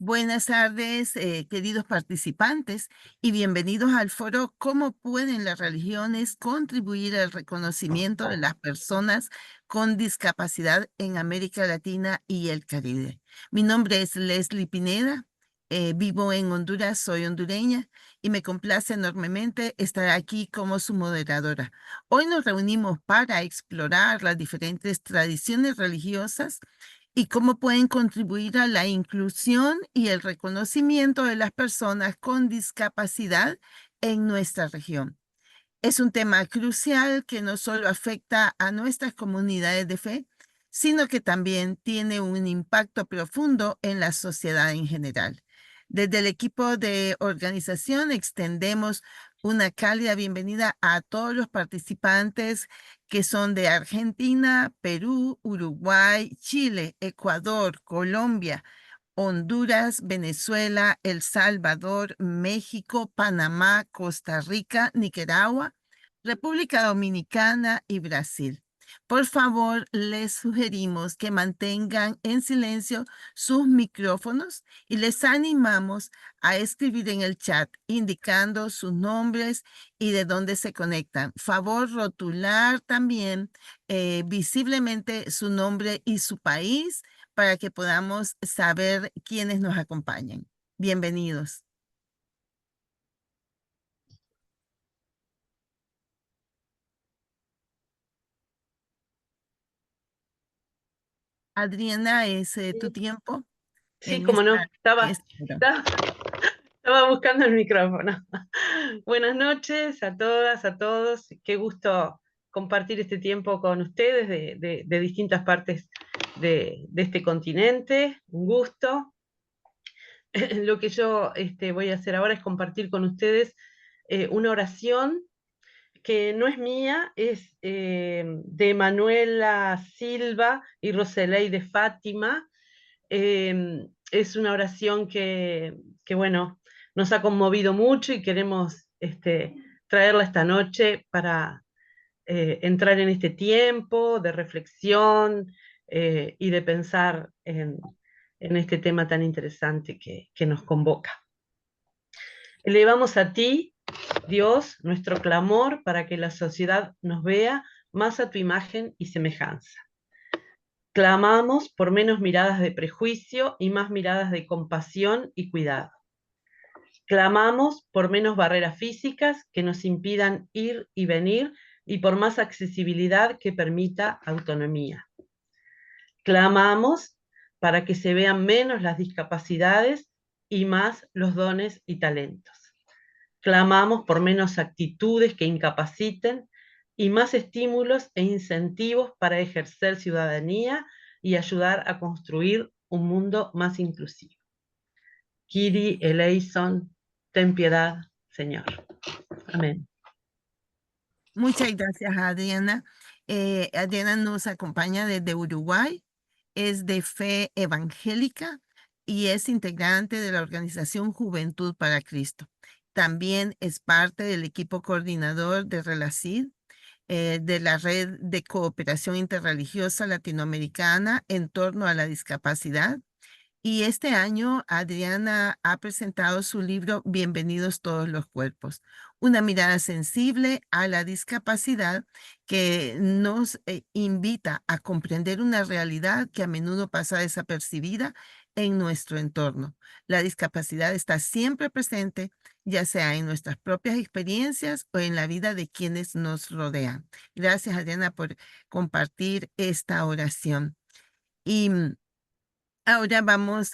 Buenas tardes, queridos participantes, y bienvenidos al foro ¿Cómo pueden las religiones contribuir al reconocimiento de las personas con discapacidad en América Latina y el Caribe? Mi nombre es Leslie Pineda, vivo en Honduras, soy hondureña y me complace enormemente estar aquí como su moderadora. Hoy nos reunimos para explorar las diferentes tradiciones religiosas y cómo pueden contribuir a la inclusión y el reconocimiento de las personas con discapacidad en nuestra región. Es un tema crucial que no solo afecta a nuestras comunidades de fe, sino que también tiene un impacto profundo en la sociedad en general. Desde el equipo de organización extendemos una cálida bienvenida a todos los participantes que son de Argentina, Perú, Uruguay, Chile, Ecuador, Colombia, Honduras, Venezuela, El Salvador, México, Panamá, Costa Rica, Nicaragua, República Dominicana y Brasil. Por favor, les sugerimos que mantengan en silencio sus micrófonos y les animamos a escribir en el chat indicando sus nombres y de dónde se conectan. Favor rotular también visiblemente su nombre y su país para que podamos saber quiénes nos acompañan. Bienvenidos. Adriana, ¿es tu Sí, tiempo sí, en como no, estaba buscando el micrófono. Buenas noches a todas, a todos. Qué gusto compartir este tiempo con ustedes de distintas partes de este continente. Un gusto. Lo que yo voy a hacer ahora es compartir con ustedes una oración que no es mía, es de Manuela Silva y Roseley de Fátima. Es una oración bueno, nos ha conmovido mucho y queremos traerla esta noche para entrar en este tiempo de reflexión y de pensar en este tema tan interesante que nos convoca. Elevamos a ti, Dios, nuestro clamor para que la sociedad nos vea más a tu imagen y semejanza. Clamamos por menos miradas de prejuicio y más miradas de compasión y cuidado. Clamamos por menos barreras físicas que nos impidan ir y venir y por más accesibilidad que permita autonomía. Clamamos para que se vean menos las discapacidades y más los dones y talentos. Clamamos por menos actitudes que incapaciten y más estímulos e incentivos para ejercer ciudadanía y ayudar a construir un mundo más inclusivo. Kyrie eleison, ten piedad, Señor. Amén. Muchas gracias, Adriana. Adriana nos acompaña desde Uruguay, es de fe evangélica y es integrante de la organización Juventud para Cristo. También es parte del equipo coordinador de Relacid, de la Red de Cooperación Interreligiosa Latinoamericana en torno a la discapacidad. Y este año Adriana ha presentado su libro Bienvenidos todos los cuerpos, una mirada sensible a la discapacidad que nos invita a comprender una realidad que a menudo pasa desapercibida en nuestro entorno. La discapacidad está siempre presente, ya sea en nuestras propias experiencias o en la vida de quienes nos rodean. Gracias, Adriana, por compartir esta oración. Y ahora vamos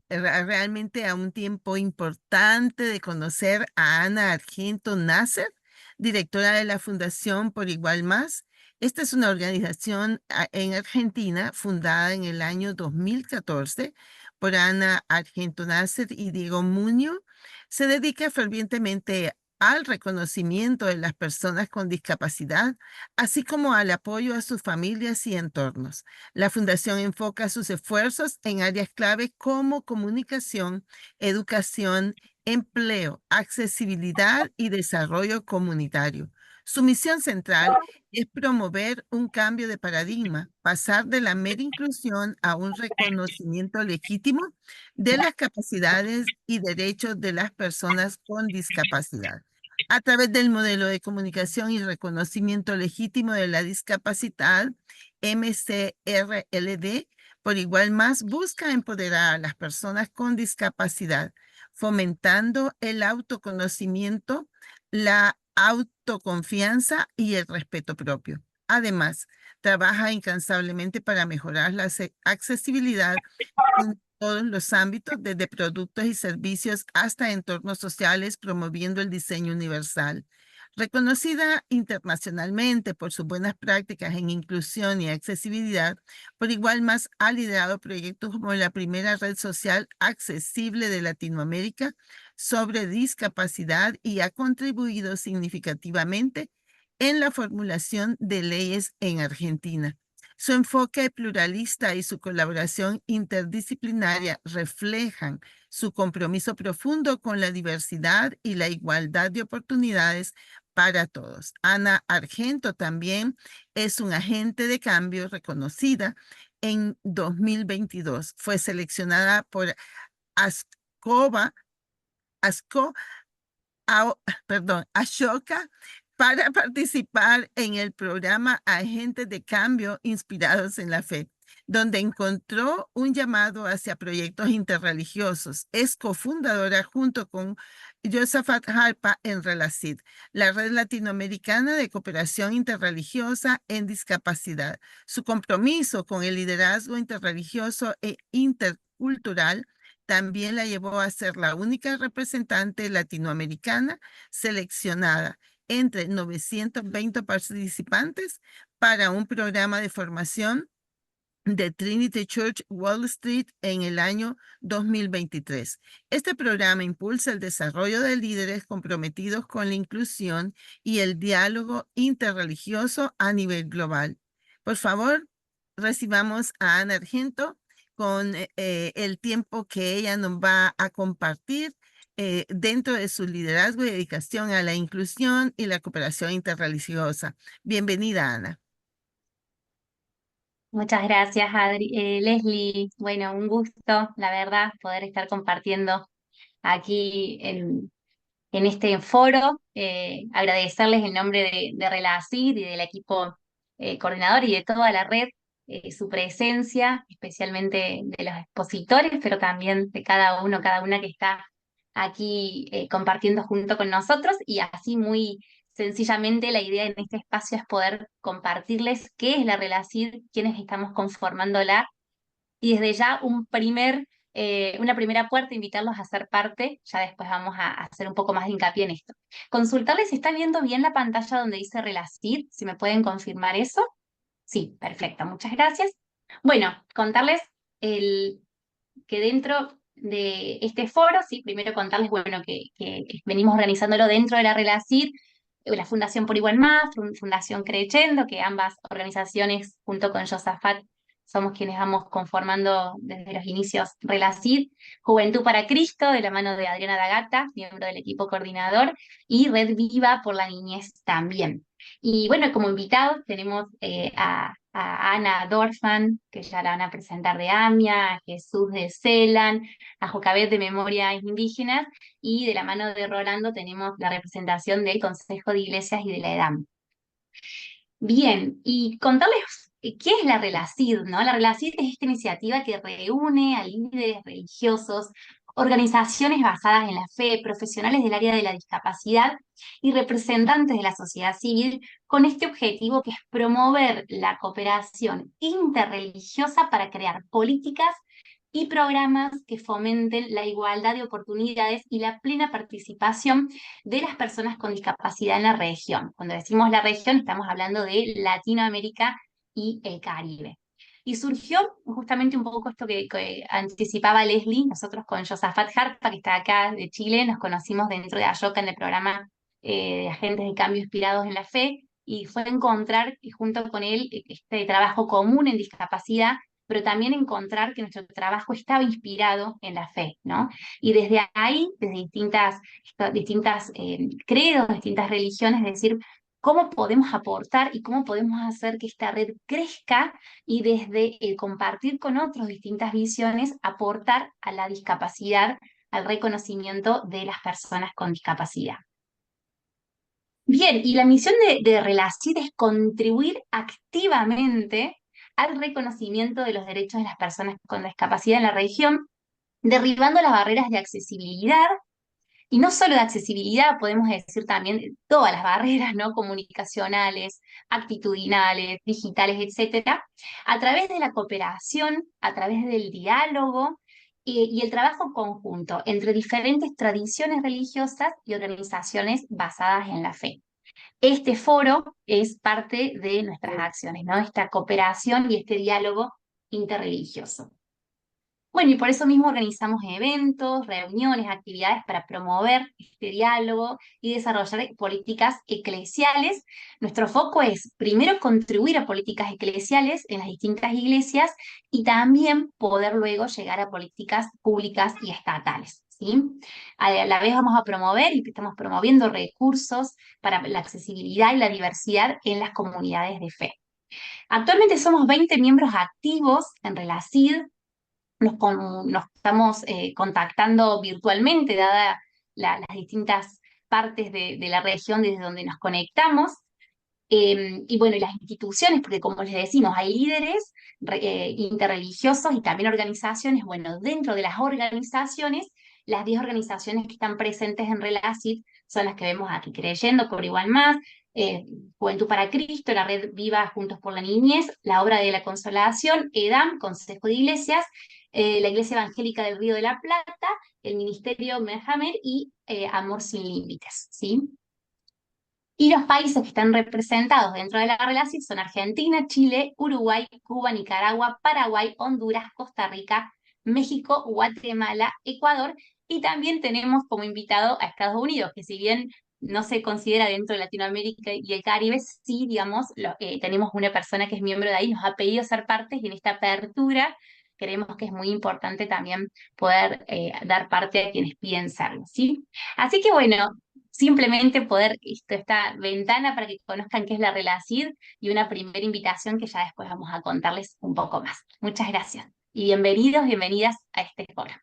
realmente a un tiempo importante de conocer a Ana Argento Nasser, directora de la Fundación Por Igual Más. Esta es una organización en Argentina fundada en el año 2014 por Ana Argento Nasser y Diego Muñoz. Se dedica fervientemente al reconocimiento de las personas con discapacidad, así como al apoyo a sus familias y entornos. La Fundación enfoca sus esfuerzos en áreas clave como comunicación, educación, empleo, accesibilidad y desarrollo comunitario. Su misión central es promover un cambio de paradigma, pasar de la mera inclusión a un reconocimiento legítimo de las capacidades y derechos de las personas con discapacidad. A través del modelo de comunicación y reconocimiento legítimo de la discapacidad, MCRLD, por igual más busca empoderar a las personas con discapacidad, fomentando el autoconocimiento, la autoconfianza y el respeto propio. Además, trabaja incansablemente para mejorar la accesibilidad en todos los ámbitos, desde productos y servicios hasta entornos sociales, promoviendo el diseño universal. Reconocida internacionalmente por sus buenas prácticas en inclusión y accesibilidad, por igual más ha liderado proyectos como la primera red social accesible de Latinoamérica sobre discapacidad y ha contribuido significativamente en la formulación de leyes en Argentina. Su enfoque pluralista y su colaboración interdisciplinaria reflejan su compromiso profundo con la diversidad y la igualdad de oportunidades para todos. Ana Argento también es un agente de cambio reconocida. En 2022 fue seleccionada por ASCOBA, ASCO, Ashoka, para participar en el programa Agentes de Cambio Inspirados en la Fe, donde encontró un llamado hacia proyectos interreligiosos. Es cofundadora junto con Josaphat Harpa en Relacid, la red latinoamericana de cooperación interreligiosa en discapacidad. Su compromiso con el liderazgo interreligioso e intercultural también la llevó a ser la única representante latinoamericana seleccionada entre 920 participantes para un programa de formación de Trinity Church Wall Street en el año 2023. Este programa impulsa el desarrollo de líderes comprometidos con la inclusión y el diálogo interreligioso a nivel global. Por favor, recibamos a Ana Argento con el tiempo que ella nos va a compartir dentro de su liderazgo y dedicación a la inclusión y la cooperación interreligiosa. Bienvenida, Ana. Muchas gracias, Leslie. Bueno, un gusto, la verdad, poder estar compartiendo aquí en este foro. Agradecerles en nombre de Relacid y del equipo coordinador y de toda la red su presencia, especialmente de los expositores, pero también de cada uno, cada una que está aquí compartiendo junto con nosotros, y así muy sencillamente la idea en este espacio es poder compartirles qué es la Relacid, quiénes estamos conformándola, y desde ya una primera puerta, invitarlos a ser parte. Ya después vamos a hacer un poco más de hincapié en esto. Consultarles si están viendo bien la pantalla donde dice Relacid, si me pueden confirmar eso. Sí, perfecto, muchas gracias. Bueno, contarles que dentro de este foro, sí, primero contarles, bueno, que venimos organizándolo dentro de la Relacid, la Fundación Por Igual Más, Fundación Creyendo, que ambas organizaciones, junto con Josafat, somos quienes vamos conformando desde los inicios Relacid, Juventud para Cristo, de la mano de Adriana D'Agata, miembro del equipo coordinador, y Red Viva por la Niñez también. Y bueno, como invitados tenemos a Ana Dorfman, que ya la van a presentar, de AMIA, a Jesús de CELAN, a Jocabet de Memorias Indígenas, y de la mano de Rolando tenemos la representación del Consejo de Iglesias y de la EDAM. Bien, y contarles qué es la Relacid, ¿no? La Relacid es esta iniciativa que reúne a líderes religiosos, organizaciones basadas en la fe, profesionales del área de la discapacidad y representantes de la sociedad civil, con este objetivo, que es promover la cooperación interreligiosa para crear políticas y programas que fomenten la igualdad de oportunidades y la plena participación de las personas con discapacidad en la región. Cuando decimos la región, estamos hablando de Latinoamérica y el Caribe. Y surgió justamente un poco esto que anticipaba Leslie. Nosotros con Josaphat Harpa, que está acá de Chile, nos conocimos dentro de Ashoka en el programa de Agentes de Cambio Inspirados en la Fe, y fue encontrar junto con él este trabajo común en discapacidad, pero también encontrar que nuestro trabajo estaba inspirado en la fe, ¿no? Y desde ahí, desde distintas credos, distintas religiones, es decir, cómo podemos aportar y cómo podemos hacer que esta red crezca y desde el compartir con otros distintas visiones, aportar a la discapacidad, al reconocimiento de las personas con discapacidad. Bien, y la misión de Relacid es contribuir activamente al reconocimiento de los derechos de las personas con discapacidad en la región, derribando las barreras de accesibilidad, y no solo de accesibilidad, podemos decir también todas las barreras, ¿no? Comunicacionales, actitudinales, digitales, etcétera, a través de la cooperación, a través del diálogo y el trabajo conjunto entre diferentes tradiciones religiosas y organizaciones basadas en la fe. Este foro es parte de nuestras acciones, ¿no? Esta cooperación y este diálogo interreligioso. Bueno, y por eso mismo organizamos eventos, reuniones, actividades para promover este diálogo y desarrollar políticas eclesiales. Nuestro foco es, primero, contribuir a políticas eclesiales en las distintas iglesias y también poder luego llegar a políticas públicas y estatales, ¿sí? A la vez vamos a promover y estamos promoviendo recursos para la accesibilidad y la diversidad en las comunidades de fe. Actualmente somos 20 miembros activos en Relacid. Nos estamos contactando virtualmente, dada las distintas partes de la región desde donde nos conectamos. Y bueno, y las instituciones, porque como les decimos, hay líderes interreligiosos y también organizaciones. Bueno, dentro de las organizaciones, las 10 organizaciones que están presentes en Relacid son las que vemos aquí: Creyendo por Igual Más, Juventud para Cristo, la Red Viva Juntos por la Niñez, la Obra de la Consolación, EDAM, Consejo de Iglesias, la Iglesia Evangélica del Río de la Plata, el Ministerio Merhamer y Amor Sin Límites, ¿sí? Y los países que están representados dentro de la relación son Argentina, Chile, Uruguay, Cuba, Nicaragua, Paraguay, Honduras, Costa Rica, México, Guatemala, Ecuador, y también tenemos como invitado a Estados Unidos, que si bien no se considera dentro de Latinoamérica y el Caribe, sí, digamos, tenemos una persona que es miembro de ahí, nos ha pedido ser parte, y en esta apertura creemos que es muy importante también poder dar parte a quienes piden serlo, ¿sí? Así que bueno, simplemente poder, esta ventana para que conozcan qué es la Relacid y una primera invitación que ya después vamos a contarles un poco más. Muchas gracias y bienvenidos, bienvenidas a este foro.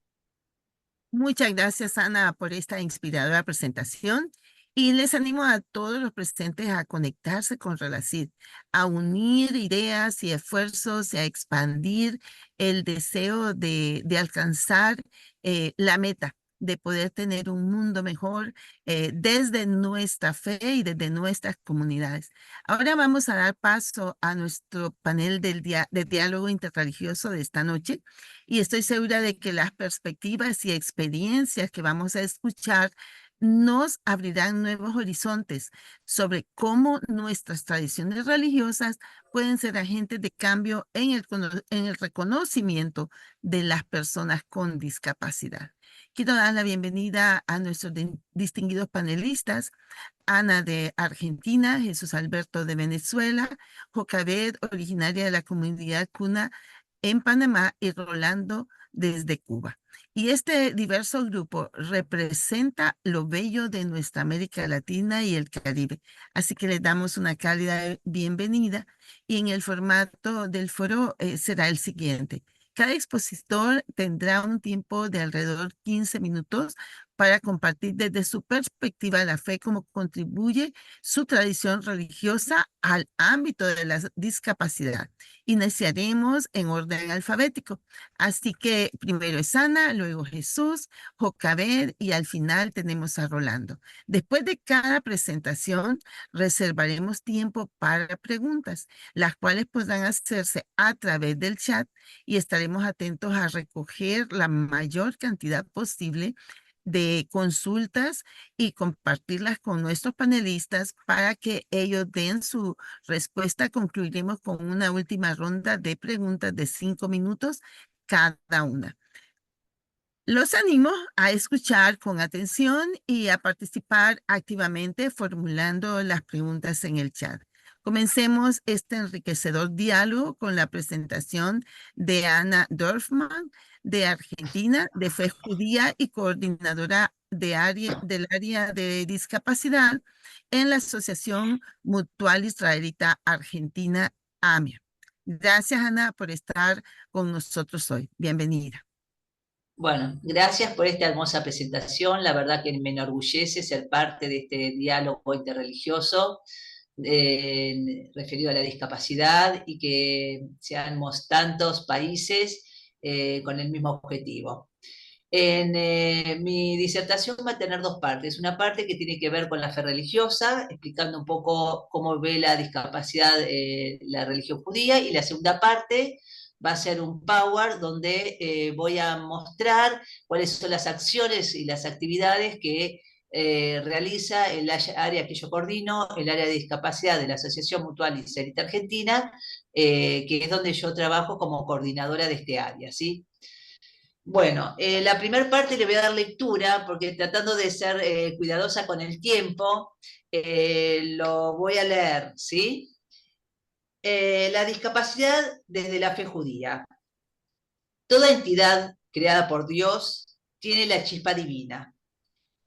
Muchas gracias, Ana, por esta inspiradora presentación. Y les animo a todos los presentes a conectarse con Relacid, a unir ideas y esfuerzos y a expandir el deseo de alcanzar la meta de poder tener un mundo mejor desde nuestra fe y desde nuestras comunidades. Ahora vamos a dar paso a nuestro panel de diálogo interreligioso de esta noche, y estoy segura de que las perspectivas y experiencias que vamos a escuchar nos abrirán nuevos horizontes sobre cómo nuestras tradiciones religiosas pueden ser agentes de cambio en el reconocimiento de las personas con discapacidad. Quiero dar la bienvenida a nuestros distinguidos panelistas: Ana de Argentina, Jesús Alberto de Venezuela, Jocabed, originaria de la comunidad Cuna en Panamá, y Rolando desde Cuba. Y este diverso grupo representa lo bello de nuestra América Latina y el Caribe. Así que les damos una cálida bienvenida, y en el formato del foro será el siguiente. Cada expositor tendrá un tiempo de alrededor 15 minutos para compartir desde su perspectiva la fe, cómo contribuye su tradición religiosa al ámbito de la discapacidad. Iniciaremos en orden alfabético. Así que primero es Ana, luego Jesús, Jocabed y al final tenemos a Rolando. Después de cada presentación, reservaremos tiempo para preguntas, las cuales podrán hacerse a través del chat, y estaremos atentos a recoger la mayor cantidad posible de consultas y compartirlas con nuestros panelistas para que ellos den su respuesta. Concluiremos con una última ronda de preguntas de 5 minutos cada una. Los animo a escuchar con atención y a participar activamente formulando las preguntas en el chat. Comencemos este enriquecedor diálogo con la presentación de Ana Dorfman, de Argentina, de fe judía y coordinadora del área de discapacidad en la Asociación Mutual Israelita Argentina, AMIA. Gracias, Ana, por estar con nosotros hoy. Bienvenida. Bueno, gracias por esta hermosa presentación. La verdad que me enorgullece ser parte de este diálogo interreligioso referido a la discapacidad y que seamos tantos países con el mismo objetivo. Mi disertación va a tener dos partes. Una parte que tiene que ver con la fe religiosa, explicando un poco cómo ve la discapacidad la religión judía, y la segunda parte va a ser un power donde voy a mostrar cuáles son las acciones y las actividades que realiza el área que yo coordino, el área de discapacidad de la Asociación Mutual Israelita Argentina, que es donde yo trabajo como coordinadora de este área, ¿sí? Bueno, la primera parte le voy a dar lectura, porque tratando de ser cuidadosa con el tiempo, lo voy a leer, ¿sí? La discapacidad desde la fe judía. Toda entidad creada por Dios tiene la chispa divina.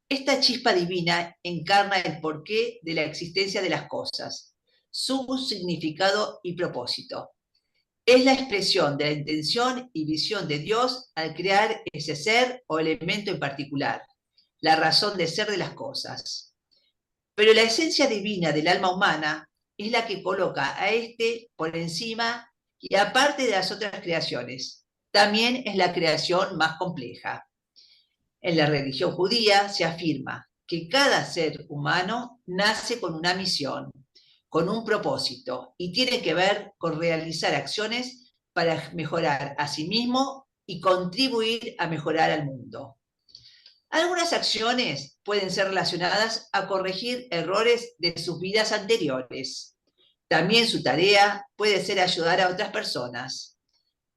Esta chispa divina encarna el porqué de la existencia de las cosas, su significado y propósito. Es la expresión de la intención y visión de Dios al crear ese ser o elemento en particular, la razón de ser de las cosas. Pero la esencia divina del alma humana es la que coloca a este por encima y aparte de las otras creaciones. También es la creación más compleja. En la religión judía se afirma que cada ser humano nace con una misión, con un propósito, y tiene que ver con realizar acciones para mejorar a sí mismo y contribuir a mejorar al mundo. Algunas acciones pueden ser relacionadas a corregir errores de sus vidas anteriores. También su tarea puede ser ayudar a otras personas.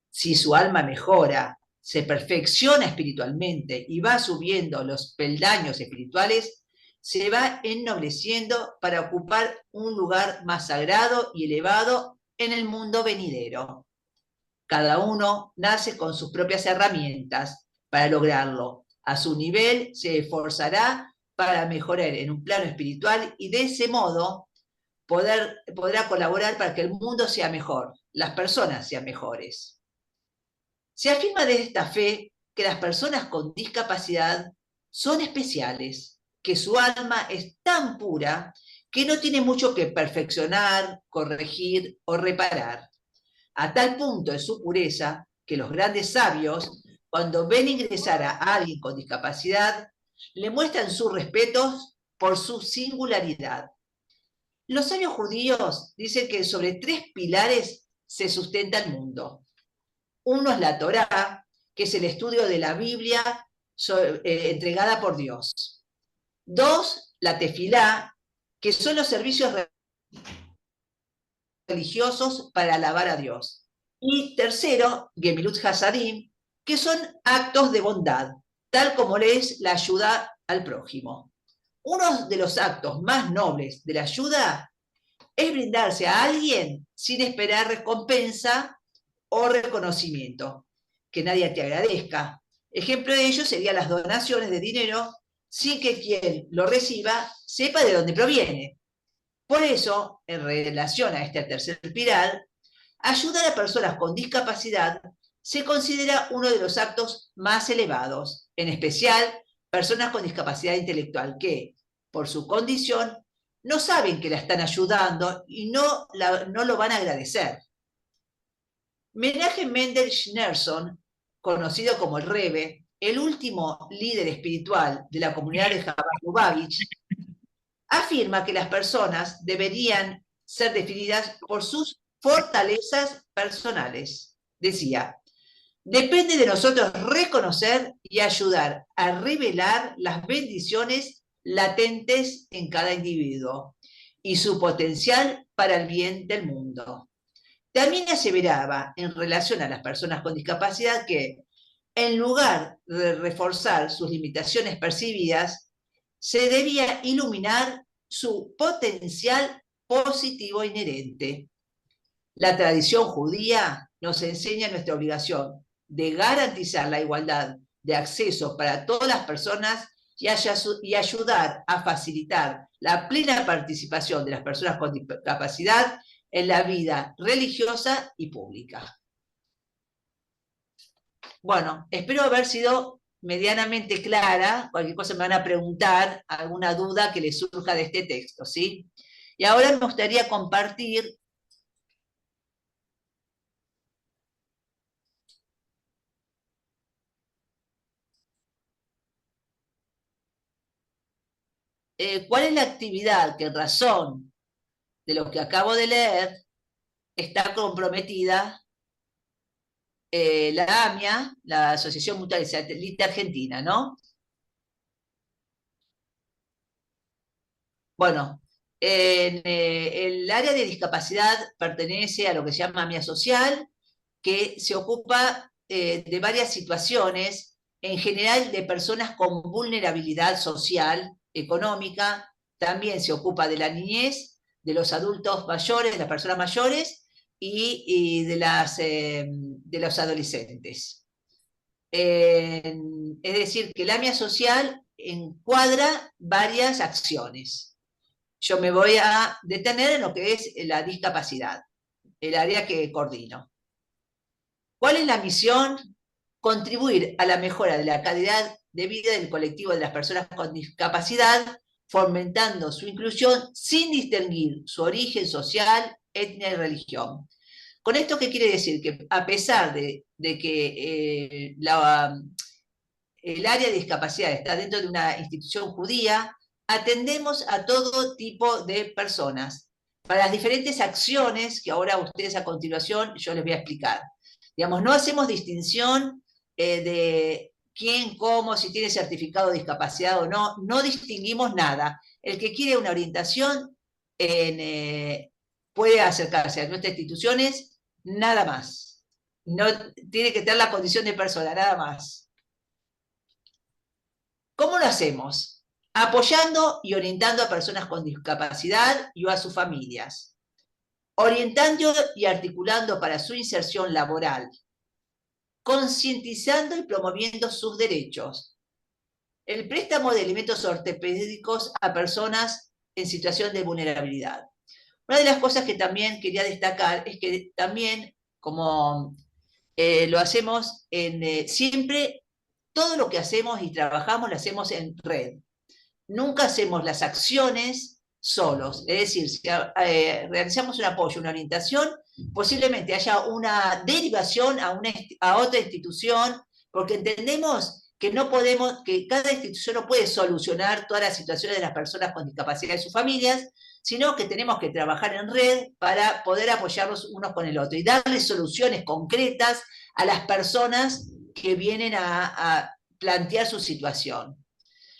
Si su alma mejora, se perfecciona espiritualmente y va subiendo los peldaños espirituales, se va ennobleciendo para ocupar un lugar más sagrado y elevado en el mundo venidero. Cada uno nace con sus propias herramientas para lograrlo. A su nivel se esforzará para mejorar en un plano espiritual y de ese modo podrá colaborar para que el mundo sea mejor, las personas sean mejores. Se afirma desde esta fe que las personas con discapacidad son especiales, que su alma es tan pura que no tiene mucho que perfeccionar, corregir o reparar. A tal punto es su pureza que los grandes sabios, cuando ven ingresar a alguien con discapacidad, le muestran sus respetos por su singularidad. Los sabios judíos dicen que sobre 3 pilares se sustenta el mundo. Uno es la Torá, que es el estudio de la Biblia entregada por Dios. 2, la Tefilá, que son los servicios religiosos para alabar a Dios. Y tercero, Gemilut Hasadim, que son actos de bondad, tal como es la ayuda al prójimo. Uno de los actos más nobles de la ayuda es brindarse a alguien sin esperar recompensa o reconocimiento, que nadie te agradezca. Ejemplo de ello serían las donaciones de dinero sin que quien lo reciba sepa de dónde proviene. Por eso, en relación a este tercer pilar, ayudar a personas con discapacidad se considera uno de los actos más elevados, en especial personas con discapacidad intelectual que, por su condición, no saben que la están ayudando y no lo van a agradecer. Menachem Mendel Schneerson, conocido como el Rebbe, el último líder espiritual de la comunidad de Chabad Lubavitch, afirma que las personas deberían ser definidas por sus fortalezas personales. Decía, depende de nosotros reconocer y ayudar a revelar las bendiciones latentes en cada individuo y su potencial para el bien del mundo. También aseveraba en relación a las personas con discapacidad que, en lugar de reforzar sus limitaciones percibidas, se debía iluminar su potencial positivo inherente. La tradición judía nos enseña nuestra obligación de garantizar la igualdad de acceso para todas las personas y ayudar a facilitar la plena participación de las personas con discapacidad en la vida religiosa y pública. Bueno, espero haber sido medianamente clara. Cualquier cosa me van a preguntar, alguna duda que les surja de este texto, ¿sí? Y ahora me gustaría compartir cuál es la actividad que en razón de lo que acabo de leer está comprometida la AMIA, la Asociación Mutual y Satélite Argentina, ¿no? Bueno, el área de discapacidad pertenece a lo que se llama AMIA Social, que se ocupa de varias situaciones, en general de personas con vulnerabilidad social, económica, también se ocupa de la niñez, de los adultos mayores, de las personas mayores y de los adolescentes. Es decir, que el AMIA Social encuadra varias acciones. Yo me voy a detener en lo que es la discapacidad, el área que coordino. ¿Cuál es la misión? Contribuir a la mejora de la calidad de vida del colectivo de las personas con discapacidad, fomentando su inclusión sin distinguir su origen social, etnia y religión. ¿Con esto qué quiere decir? Que a pesar de que el área de discapacidad está dentro de una institución judía, atendemos a todo tipo de personas, para las diferentes acciones que ahora ustedes a continuación yo les voy a explicar. Digamos, no hacemos distinción de quién, cómo, si tiene certificado de discapacidad o no, no distinguimos nada. El que quiere una orientación puede acercarse a nuestras instituciones, nada más. No tiene que tener la condición de persona, nada más. ¿Cómo lo hacemos? Apoyando y orientando a personas con discapacidad y a sus familias. Orientando y articulando para su inserción laboral. Concientizando y promoviendo sus derechos. El préstamo de elementos ortopédicos a personas en situación de vulnerabilidad. Una de las cosas que también quería destacar es que también, como lo hacemos siempre, todo lo que hacemos y trabajamos lo hacemos en red. Nunca hacemos las acciones solos. Es decir, si realizamos un apoyo, una orientación, posiblemente haya una derivación a otra institución, porque entendemos que no podemos, que cada institución no puede solucionar todas las situaciones de las personas con discapacidad y sus familias, sino que tenemos que trabajar en red para poder apoyarlos unos con el otro y darles soluciones concretas a las personas que vienen a plantear su situación.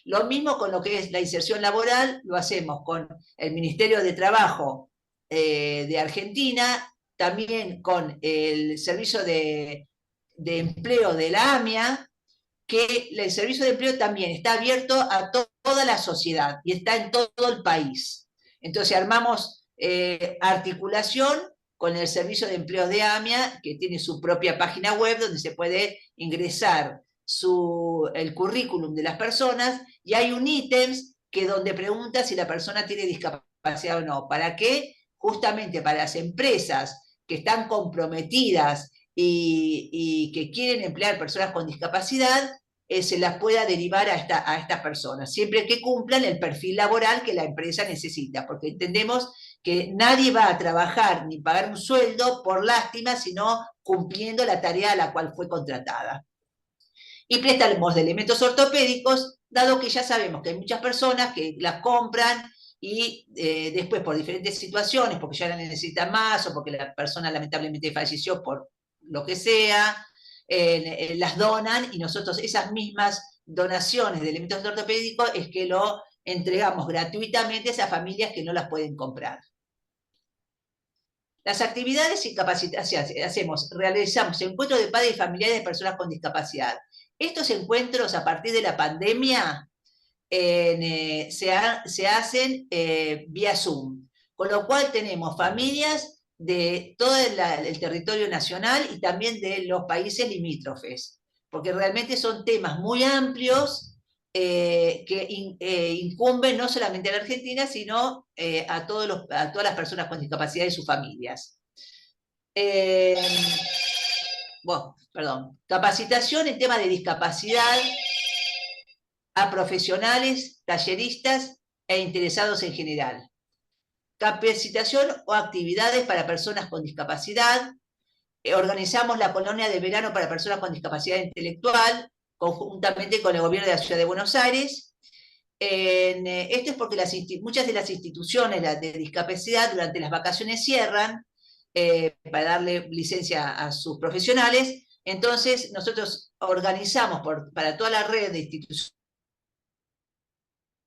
Lo mismo con lo que es la inserción laboral, lo hacemos con el Ministerio de Trabajo de Argentina, también con el Servicio de Empleo de la AMIA, que el Servicio de Empleo también está abierto a toda la sociedad y está en todo el país. Entonces armamos articulación con el Servicio de Empleo de AMIA, que tiene su propia página web donde se puede ingresar el currículum de las personas, y hay un ítems que donde pregunta si la persona tiene discapacidad o no. ¿Para qué? Justamente para las empresas que están comprometidas y que quieren emplear personas con discapacidad, se las pueda derivar a estas personas, siempre que cumplan el perfil laboral que la empresa necesita, porque entendemos que nadie va a trabajar ni pagar un sueldo por lástima, sino cumpliendo la tarea a la cual fue contratada. Y préstamos de elementos ortopédicos, dado que ya sabemos que hay muchas personas que las compran y después por diferentes situaciones, porque ya la necesitan más o porque la persona lamentablemente falleció por lo que sea, las donan, y nosotros esas mismas donaciones de elementos ortopédicos es que lo entregamos gratuitamente a esas familias que no las pueden comprar. Las actividades y capacitaciones realizamos encuentros de padres y familiares de personas con discapacidad. Estos encuentros a partir de la pandemia se hacen vía Zoom, con lo cual tenemos familias de todo el territorio nacional y también de los países limítrofes, porque realmente son temas muy amplios incumbe no solamente a la Argentina, sino a todas las personas con discapacidad y sus familias. Bueno, perdón. Capacitación en tema de discapacidad a profesionales, talleristas e interesados en general. Capacitación o actividades para personas con discapacidad. Organizamos la colonia de verano para personas con discapacidad intelectual, conjuntamente con el gobierno de la Ciudad de Buenos Aires. Esto es porque muchas de las instituciones de discapacidad durante las vacaciones cierran para darle licencia a sus profesionales. Entonces, nosotros organizamos para toda la red de instituciones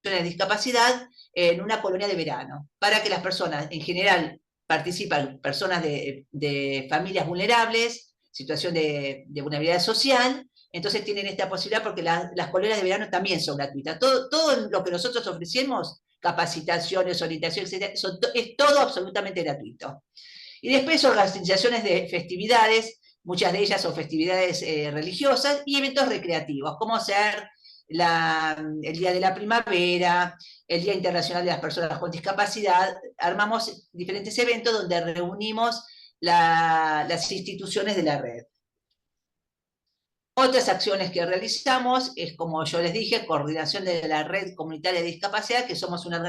de discapacidad en una colonia de verano, para que las personas, en general, participan personas de familias vulnerables, situación de vulnerabilidad social. Entonces tienen esta posibilidad porque las colonias de verano también son gratuitas. Todo lo que nosotros ofrecemos, capacitaciones, orientación, etc., es todo absolutamente gratuito. Y después organizaciones de festividades, muchas de ellas son festividades religiosas y eventos recreativos, como ser el Día de la Primavera, el Día Internacional de las Personas con Discapacidad. Armamos diferentes eventos donde reunimos las instituciones de la red. Otras acciones que realizamos es, como yo les dije, coordinación de la red comunitaria de discapacidad, que somos una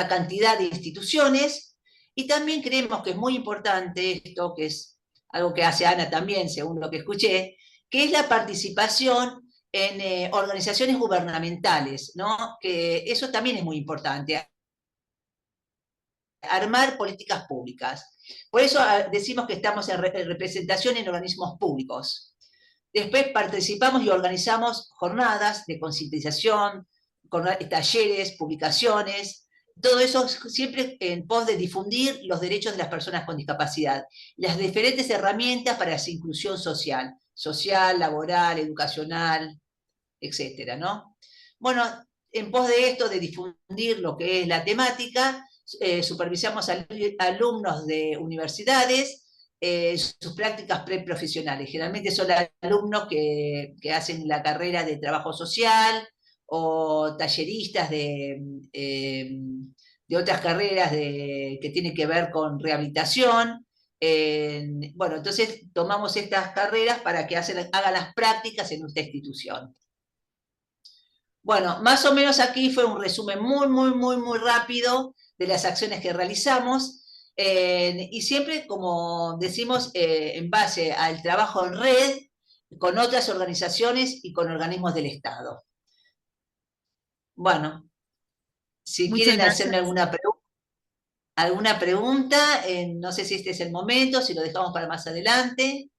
cantidad de instituciones, y también creemos que es muy importante esto, que es algo que hace Ana también, según lo que escuché, que es la participación en organizaciones gubernamentales, ¿no? Que eso también es muy importante, armar políticas públicas. Por eso decimos que estamos en representación en organismos públicos. Después participamos y organizamos jornadas de concientización, talleres, publicaciones, todo eso siempre en pos de difundir los derechos de las personas con discapacidad, las diferentes herramientas para su inclusión social, laboral, educacional, etcétera, ¿no? Bueno, en pos de esto, de difundir lo que es la temática, supervisamos a alumnos de universidades, sus prácticas preprofesionales. Generalmente son alumnos que hacen la carrera de trabajo social o talleristas de otras carreras que tienen que ver con rehabilitación. Bueno, entonces tomamos estas carreras para que hagan las prácticas en nuestra institución. Bueno, más o menos aquí fue un resumen muy rápido de las acciones que realizamos. Y siempre, como decimos, en base al trabajo en red con otras organizaciones y con organismos del Estado. Bueno, si Muchas quieren gracias. hacerme alguna pregunta, no sé si este es el momento, si lo dejamos para más adelante.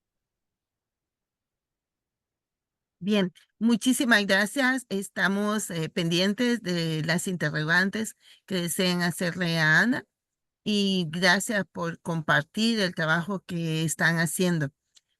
Bien, muchísimas gracias. Estamos pendientes de las interrogantes que deseen hacerle a Ana y gracias por compartir el trabajo que están haciendo.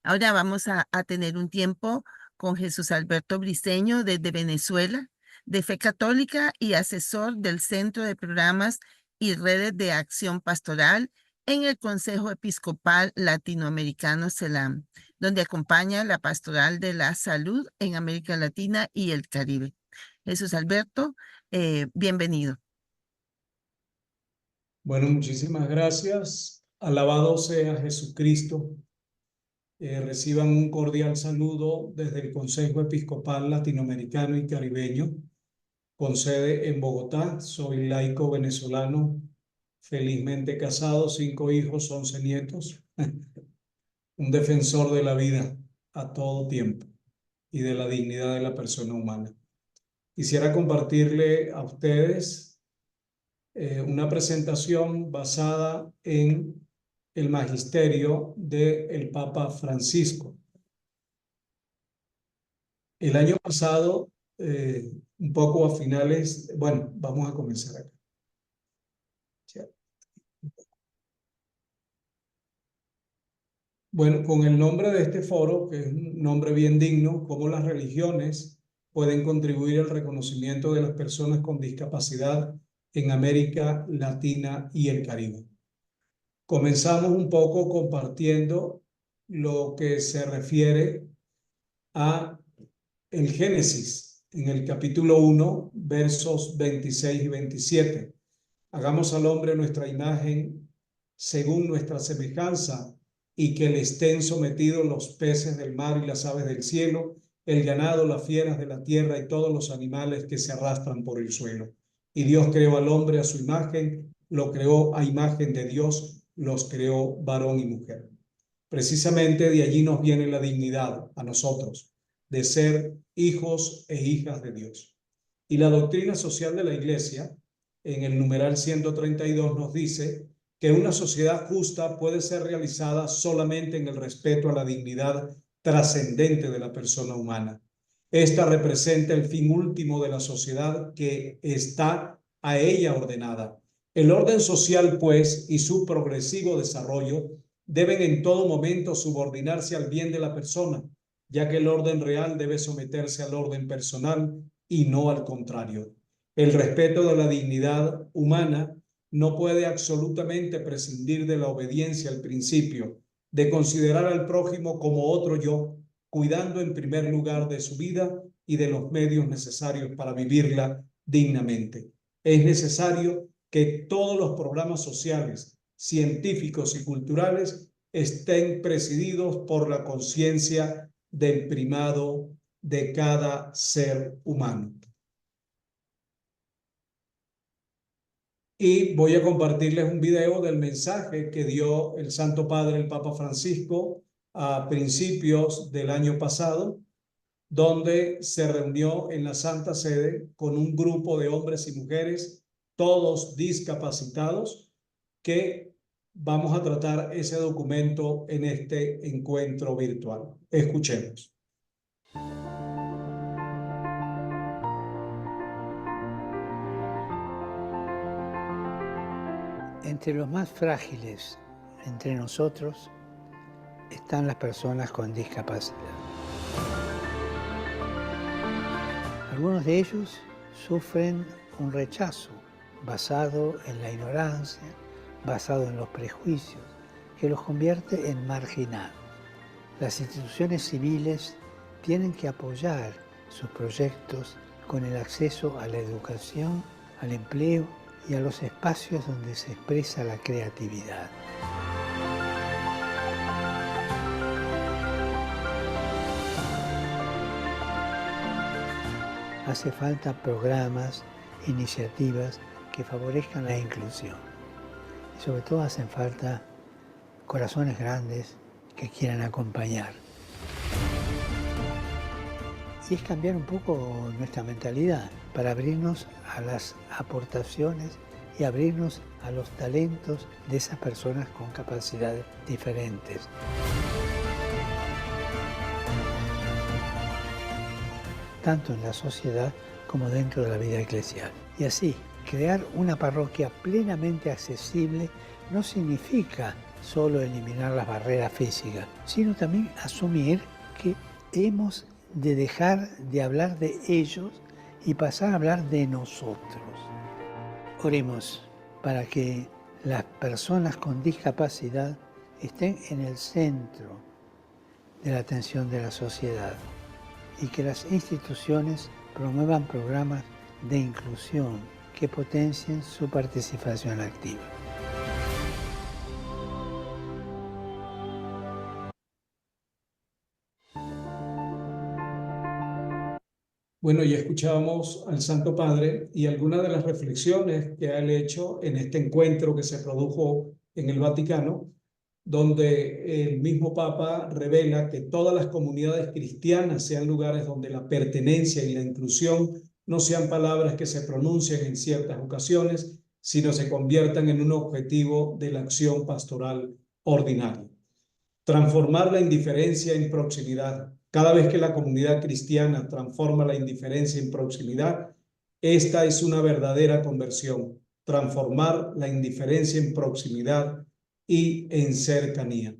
Ahora vamos a tener un tiempo con Jesús Alberto Briceño desde Venezuela, de Fe Católica y asesor del Centro de Programas y Redes de Acción Pastoral en el Consejo Episcopal Latinoamericano CELAM, donde acompaña la pastoral de la salud en América Latina y el Caribe. Jesús Alberto, bienvenido. Bueno, muchísimas gracias. Alabado sea Jesucristo. Reciban un cordial saludo desde el Consejo Episcopal Latinoamericano y Caribeño, con sede en Bogotá. Soy laico venezolano, felizmente casado, 5 hijos, 11 nietos, un defensor de la vida a todo tiempo y de la dignidad de la persona humana. Quisiera compartirle a ustedes una presentación basada en el magisterio del Papa Francisco. El año pasado, un poco a finales, bueno, vamos a comenzar acá. Bueno, con el nombre de este foro, que es un nombre bien digno, cómo las religiones pueden contribuir al reconocimiento de las personas con discapacidad en América Latina y el Caribe. Comenzamos un poco compartiendo lo que se refiere a el génesis en el capítulo 1, versos 26 y 27. Hagamos al hombre a nuestra imagen, según nuestra semejanza, y que le estén sometidos los peces del mar y las aves del cielo, el ganado, las fieras de la tierra y todos los animales que se arrastran por el suelo. Y Dios creó al hombre a su imagen, lo creó a imagen de Dios, los creó varón y mujer. Precisamente de allí nos viene la dignidad a nosotros, de ser hijos e hijas de Dios. Y la doctrina social de la Iglesia, en el numeral 132, nos dice que una sociedad justa puede ser realizada solamente en el respeto a la dignidad trascendente de la persona humana. Esta representa el fin último de la sociedad que está a ella ordenada. El orden social, pues, y su progresivo desarrollo deben en todo momento subordinarse al bien de la persona, ya que el orden real debe someterse al orden personal y no al contrario. El respeto de la dignidad humana no puede absolutamente prescindir de la obediencia al principio, de considerar al prójimo como otro yo, cuidando en primer lugar de su vida y de los medios necesarios para vivirla dignamente. Es necesario que todos los programas sociales, científicos y culturales estén presididos por la conciencia del primado de cada ser humano. Y voy a compartirles un video del mensaje que dio el Santo Padre, el Papa Francisco, a principios del año pasado, donde se reunió en la Santa Sede con un grupo de hombres y mujeres, todos discapacitados, que vamos a tratar ese documento en este encuentro virtual. Escuchemos. Entre los más frágiles entre nosotros están las personas con discapacidad. Algunos de ellos sufren un rechazo basado en la ignorancia, basado en los prejuicios, que los convierte en marginados. Las instituciones civiles tienen que apoyar sus proyectos con el acceso a la educación, al empleo y a los espacios donde se expresa la creatividad. Hace falta programas, iniciativas que favorezcan la inclusión. Y sobre todo hacen falta corazones grandes que quieran acompañar. Y es cambiar un poco nuestra mentalidad para abrirnos a las aportaciones y abrirnos a los talentos de esas personas con capacidades diferentes. Tanto en la sociedad como dentro de la vida eclesial. Y así, crear una parroquia plenamente accesible no significa solo eliminar las barreras físicas, sino también asumir que hemos de dejar de hablar de ellos y pasar a hablar de nosotros. Oremos para que las personas con discapacidad estén en el centro de la atención de la sociedad y que las instituciones promuevan programas de inclusión que potencien su participación activa. Bueno, ya escuchábamos al Santo Padre y algunas de las reflexiones que él ha hecho en este encuentro que se produjo en el Vaticano, donde el mismo Papa revela que todas las comunidades cristianas sean lugares donde la pertenencia y la inclusión no sean palabras que se pronuncian en ciertas ocasiones, sino se conviertan en un objetivo de la acción pastoral ordinaria. Transformar la indiferencia en proximidad. Cada vez que la comunidad cristiana transforma la indiferencia en proximidad, esta es una verdadera conversión. Transformar la indiferencia en proximidad y en cercanía.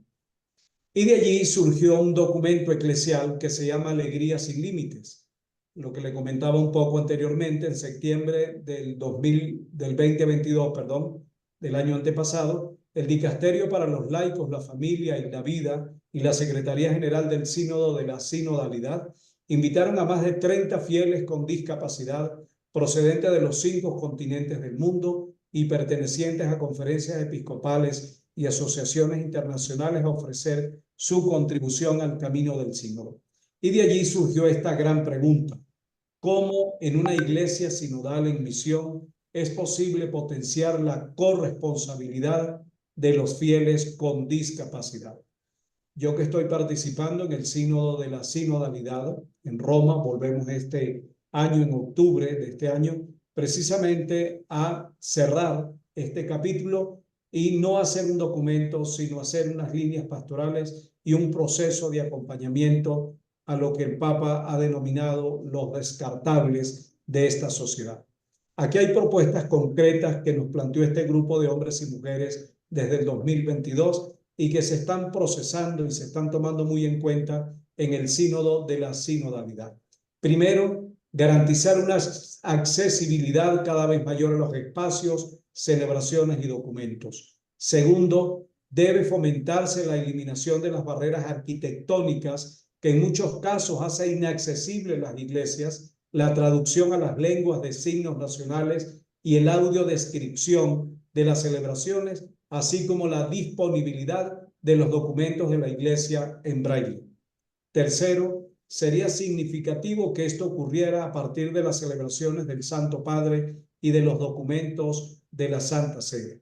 Y de allí surgió un documento eclesial que se llama Alegría sin Límites. Lo que le comentaba un poco anteriormente, en septiembre del 2022, del año antepasado, el Dicasterio para los Laicos, la Familia y la Vida y la Secretaría General del Sínodo de la Sinodalidad invitaron a más de 30 fieles con discapacidad procedentes de los 5 continentes del mundo y pertenecientes a conferencias episcopales y asociaciones internacionales a ofrecer su contribución al camino del sínodo. Y de allí surgió esta gran pregunta: ¿cómo en una iglesia sinodal en misión es posible potenciar la corresponsabilidad de los fieles con discapacidad? Yo que estoy participando en el sínodo de la sinodalidad en Roma, volvemos este año, en octubre de este año, precisamente a cerrar este capítulo y no hacer un documento, sino hacer unas líneas pastorales y un proceso de acompañamiento a lo que el Papa ha denominado los descartables de esta sociedad. Aquí hay propuestas concretas que nos planteó este grupo de hombres y mujeres desde el 2022 y que se están procesando y se están tomando muy en cuenta en el sínodo de la sinodalidad. Primero, garantizar una accesibilidad cada vez mayor a los espacios, celebraciones y documentos. Segundo, debe fomentarse la eliminación de las barreras arquitectónicas que en muchos casos hace inaccesibles las iglesias, la traducción a las lenguas de signos nacionales y el audiodescripción de las celebraciones, así como la disponibilidad de los documentos de la iglesia en braille. Tercero, sería significativo que esto ocurriera a partir de las celebraciones del Santo Padre y de los documentos de la Santa Sede.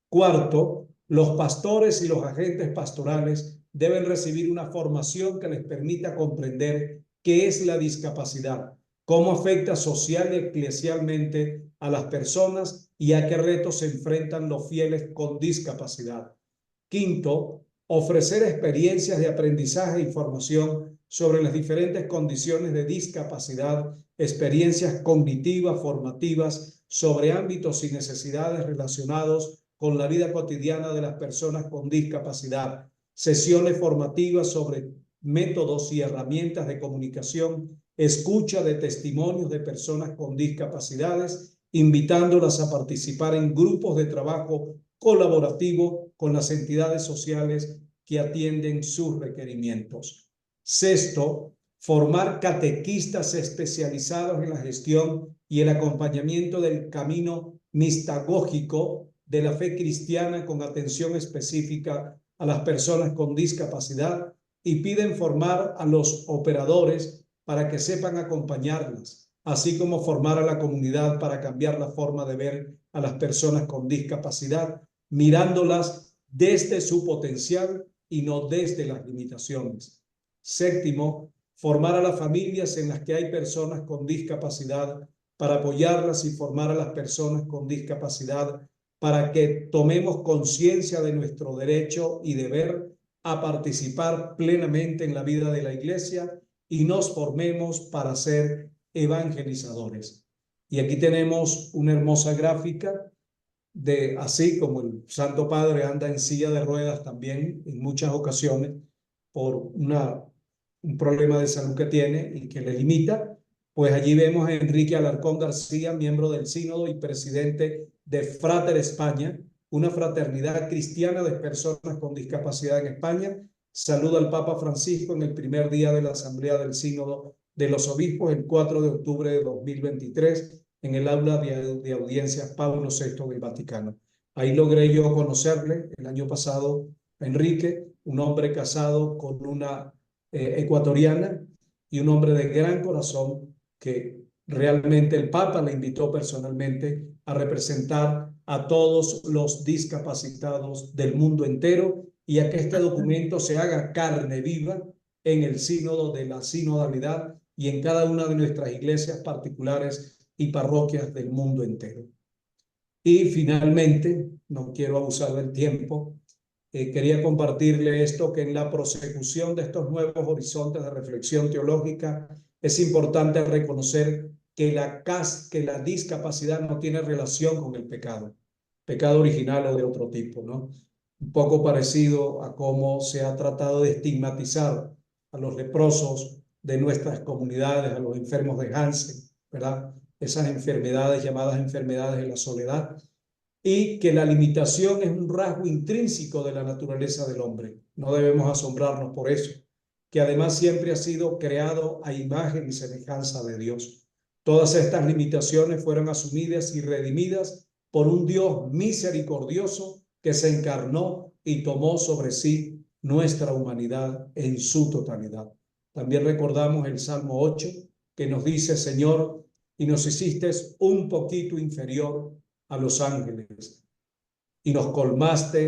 Cuarto, los pastores y los agentes pastorales deben recibir una formación que les permita comprender qué es la discapacidad, cómo afecta social y eclesialmente a las personas y a qué retos se enfrentan los fieles con discapacidad. Quinto, ofrecer experiencias de aprendizaje y formación sobre las diferentes condiciones de discapacidad, experiencias cognitivas, formativas, sobre ámbitos y necesidades relacionados con la vida cotidiana de las personas con discapacidad, sesiones formativas sobre métodos y herramientas de comunicación, escucha de testimonios de personas con discapacidades, invitándolas a participar en grupos de trabajo colaborativo con las entidades sociales que atienden sus requerimientos. Sexto, formar catequistas especializados en la gestión y el acompañamiento del camino mistagógico de la fe cristiana con atención específica a las personas con discapacidad, y piden formar a los operadores para que sepan acompañarlas, así como formar a la comunidad para cambiar la forma de ver a las personas con discapacidad, mirándolas desde su potencial y no desde las limitaciones. Séptimo, formar a las familias en las que hay personas con discapacidad para apoyarlas y formar a las personas con discapacidad para que tomemos conciencia de nuestro derecho y deber a participar plenamente en la vida de la iglesia y nos formemos para ser evangelizadores. Y aquí tenemos una hermosa gráfica de así como el Santo Padre anda en silla de ruedas también en muchas ocasiones por un problema de salud que tiene y que le limita, pues allí vemos a Enrique Alarcón García, miembro del Sínodo y presidente de Frater España, una fraternidad cristiana de personas con discapacidad en España. Saluda al Papa Francisco en el primer día de la Asamblea del Sínodo de los Obispos, el 4 de octubre de 2023, en el aula de audiencias Pablo VI del Vaticano. Ahí logré yo conocerle el año pasado a Enrique, un hombre casado con una ecuatoriana y un hombre de gran corazón que realmente el Papa le invitó personalmente a representar a todos los discapacitados del mundo entero y a que este documento se haga carne viva en el sínodo de la sinodalidad y en cada una de nuestras iglesias particulares y parroquias del mundo entero. Y finalmente, no quiero abusar del tiempo, quería compartirle esto, que en la prosecución de estos nuevos horizontes de reflexión teológica es importante reconocer que la discapacidad no tiene relación con el pecado original o de otro tipo, ¿no? Un poco parecido a cómo se ha tratado de estigmatizar a los leprosos de nuestras comunidades, a los enfermos de Hansen, ¿verdad? Esas enfermedades llamadas enfermedades de la soledad, y que la limitación es un rasgo intrínseco de la naturaleza del hombre. No debemos asombrarnos por eso. que además siempre ha sido creado a imagen y semejanza de Dios. Todas estas limitaciones fueron asumidas y redimidas por un Dios misericordioso que se encarnó y tomó sobre sí nuestra humanidad en su totalidad. También recordamos el Salmo 8, que nos dice: Señor, y nos hiciste un poquito inferior a los ángeles, y nos colmaste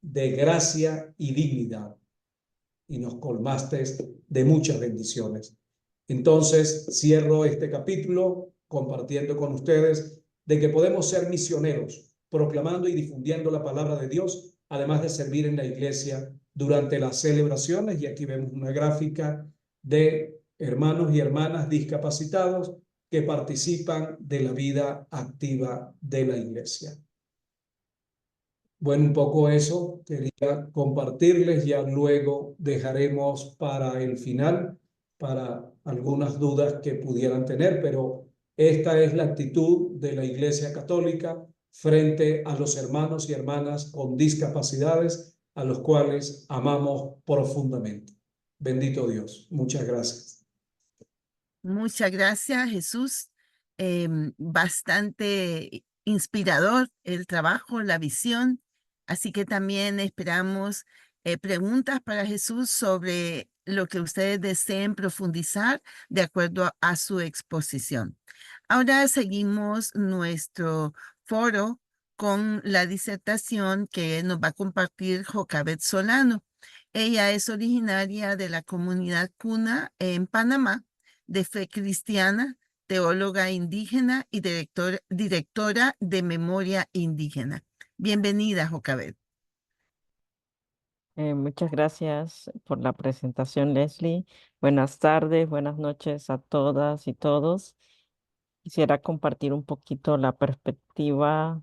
de gracia y dignidad, y nos colmaste de muchas bendiciones. Entonces, cierro este capítulo compartiendo con ustedes de que podemos ser misioneros, proclamando y difundiendo la palabra de Dios, además de servir en la iglesia durante las celebraciones. Y aquí vemos una gráfica de hermanos y hermanas discapacitados que participan de la vida activa de la iglesia. Bueno, un poco eso quería compartirles. Ya luego dejaremos para el final, para algunas dudas que pudieran tener, pero esta es la actitud de la Iglesia Católica frente a los hermanos y hermanas con discapacidades, a los cuales amamos profundamente. Bendito Dios. Muchas gracias. Muchas gracias, Jesús. Bastante inspirador el trabajo, la visión. Así que también esperamos preguntas para Jesús sobre lo que ustedes deseen profundizar de acuerdo a su exposición. Ahora seguimos nuestro foro con la disertación que nos va a compartir Jocabet Solano. Ella es originaria de la comunidad Cuna en Panamá, de fe cristiana, teóloga indígena y directora de Memoria Indígena. Bienvenida, Jocabet. Muchas gracias por la presentación, Leslie. Buenas tardes, buenas noches a todas y todos. Quisiera compartir un poquito la perspectiva,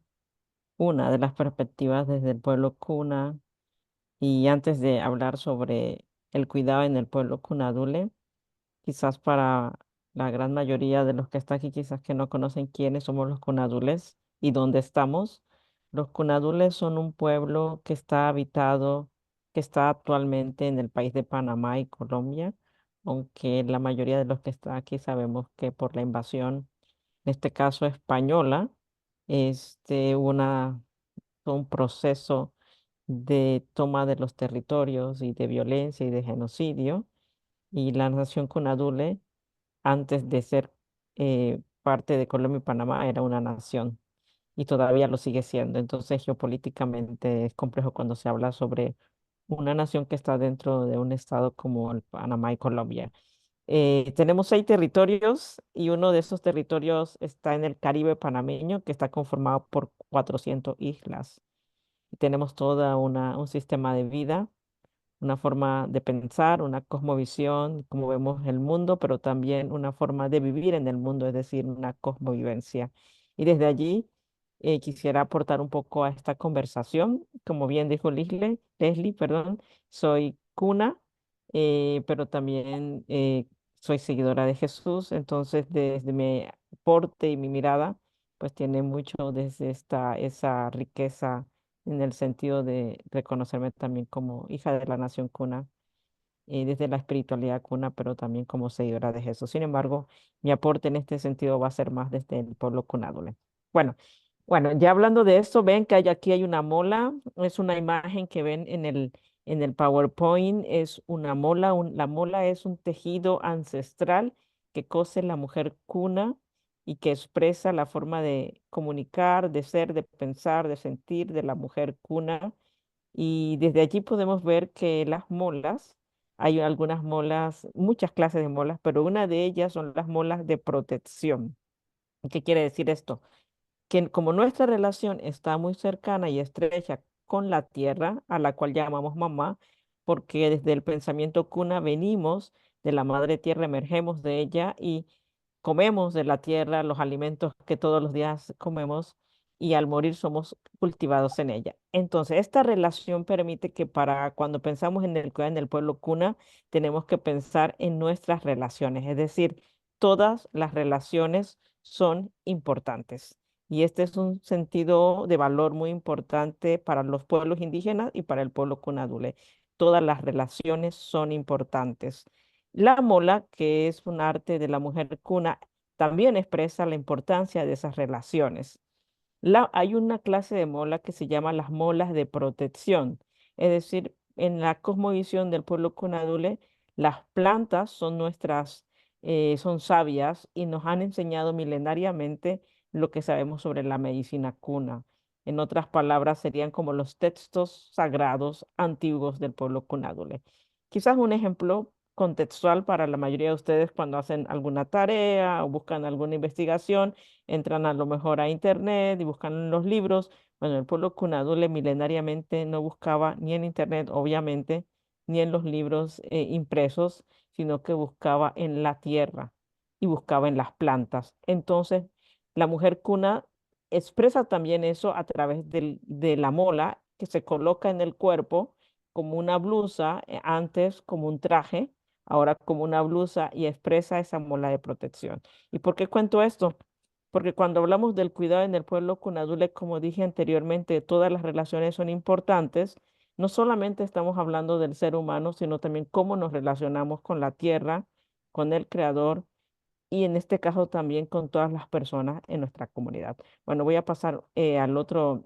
una de las perspectivas desde el pueblo Cuna. Y antes de hablar sobre el cuidado en el pueblo Cunadule, quizás para la gran mayoría de los que están aquí, quizás que no conocen quiénes somos los cunadules y dónde estamos. Los cunadules son un pueblo que está habitado, que está actualmente en el país de Panamá y Colombia, aunque la mayoría de los que están aquí sabemos que por la invasión, en este caso española, fue un proceso de toma de los territorios y de violencia y de genocidio. Y la nación Cunadule, antes de ser parte de Colombia y Panamá, era una nación y todavía lo sigue siendo. Entonces, geopolíticamente es complejo cuando se habla sobre una nación que está dentro de un estado como el Panamá y Colombia. Tenemos 6 territorios y uno de esos territorios está en el Caribe panameño, que está conformado por 400 islas. Y tenemos un sistema de vida, una forma de pensar, una cosmovisión, como vemos el mundo, pero también una forma de vivir en el mundo, es decir, una cosmovivencia. Y desde allí quisiera aportar un poco a esta conversación. Como bien dijo Leslie, perdón, soy cuna, pero también soy seguidora de Jesús, entonces desde mi aporte y mi mirada, pues tiene mucho desde esa riqueza en el sentido de reconocerme también como hija de la nación cuna, desde la espiritualidad cuna, pero también como seguidora de Jesús. Sin embargo, mi aporte en este sentido va a ser más desde el pueblo cunádole. Bueno, ya hablando de esto, ven que aquí hay una mola, es una imagen que ven en el PowerPoint, es una mola, la mola es un tejido ancestral que cose la mujer cuna y que expresa la forma de comunicar, de ser, de pensar, de sentir de la mujer cuna. Y desde allí podemos ver que las molas, hay algunas molas, muchas clases de molas, pero una de ellas son las molas de protección. ¿Qué quiere decir esto? Que como nuestra relación está muy cercana y estrecha con la tierra, a la cual llamamos mamá, porque desde el pensamiento cuna venimos de la madre tierra, emergemos de ella y comemos de la tierra los alimentos que todos los días comemos y al morir somos cultivados en ella. Entonces, esta relación permite que para cuando pensamos en el pueblo cuna, tenemos que pensar en nuestras relaciones, es decir, todas las relaciones son importantes. Y este es un sentido de valor muy importante para los pueblos indígenas y para el pueblo cunadule. todas las relaciones son importantes. La mola, que es un arte de la mujer cuna, también expresa la importancia de esas relaciones. Hay una clase de mola que se llama las molas de protección. Es decir, en la cosmovisión del pueblo cunadule, las plantas son son sabias y nos han enseñado milenariamente lo que sabemos sobre la medicina cuna. En otras palabras, serían como los textos sagrados antiguos del pueblo cunadule. Quizás un ejemplo contextual para la mayoría de ustedes cuando hacen alguna tarea o buscan alguna investigación, entran a lo mejor a internet y buscan en los libros. Bueno, el pueblo cunadule milenariamente no buscaba ni en internet, obviamente, ni en los libros impresos, sino que buscaba en la tierra y buscaba en las plantas. Entonces, la mujer cuna expresa también eso a través de la mola que se coloca en el cuerpo como una blusa, antes como un traje, ahora como una blusa, y expresa esa mola de protección. ¿Y por qué cuento esto? Porque cuando hablamos del cuidado en el pueblo cunadule, como dije anteriormente, todas las relaciones son importantes. No solamente estamos hablando del ser humano, sino también cómo nos relacionamos con la tierra, con el creador y en este caso también con todas las personas en nuestra comunidad. Bueno, voy a pasar el otro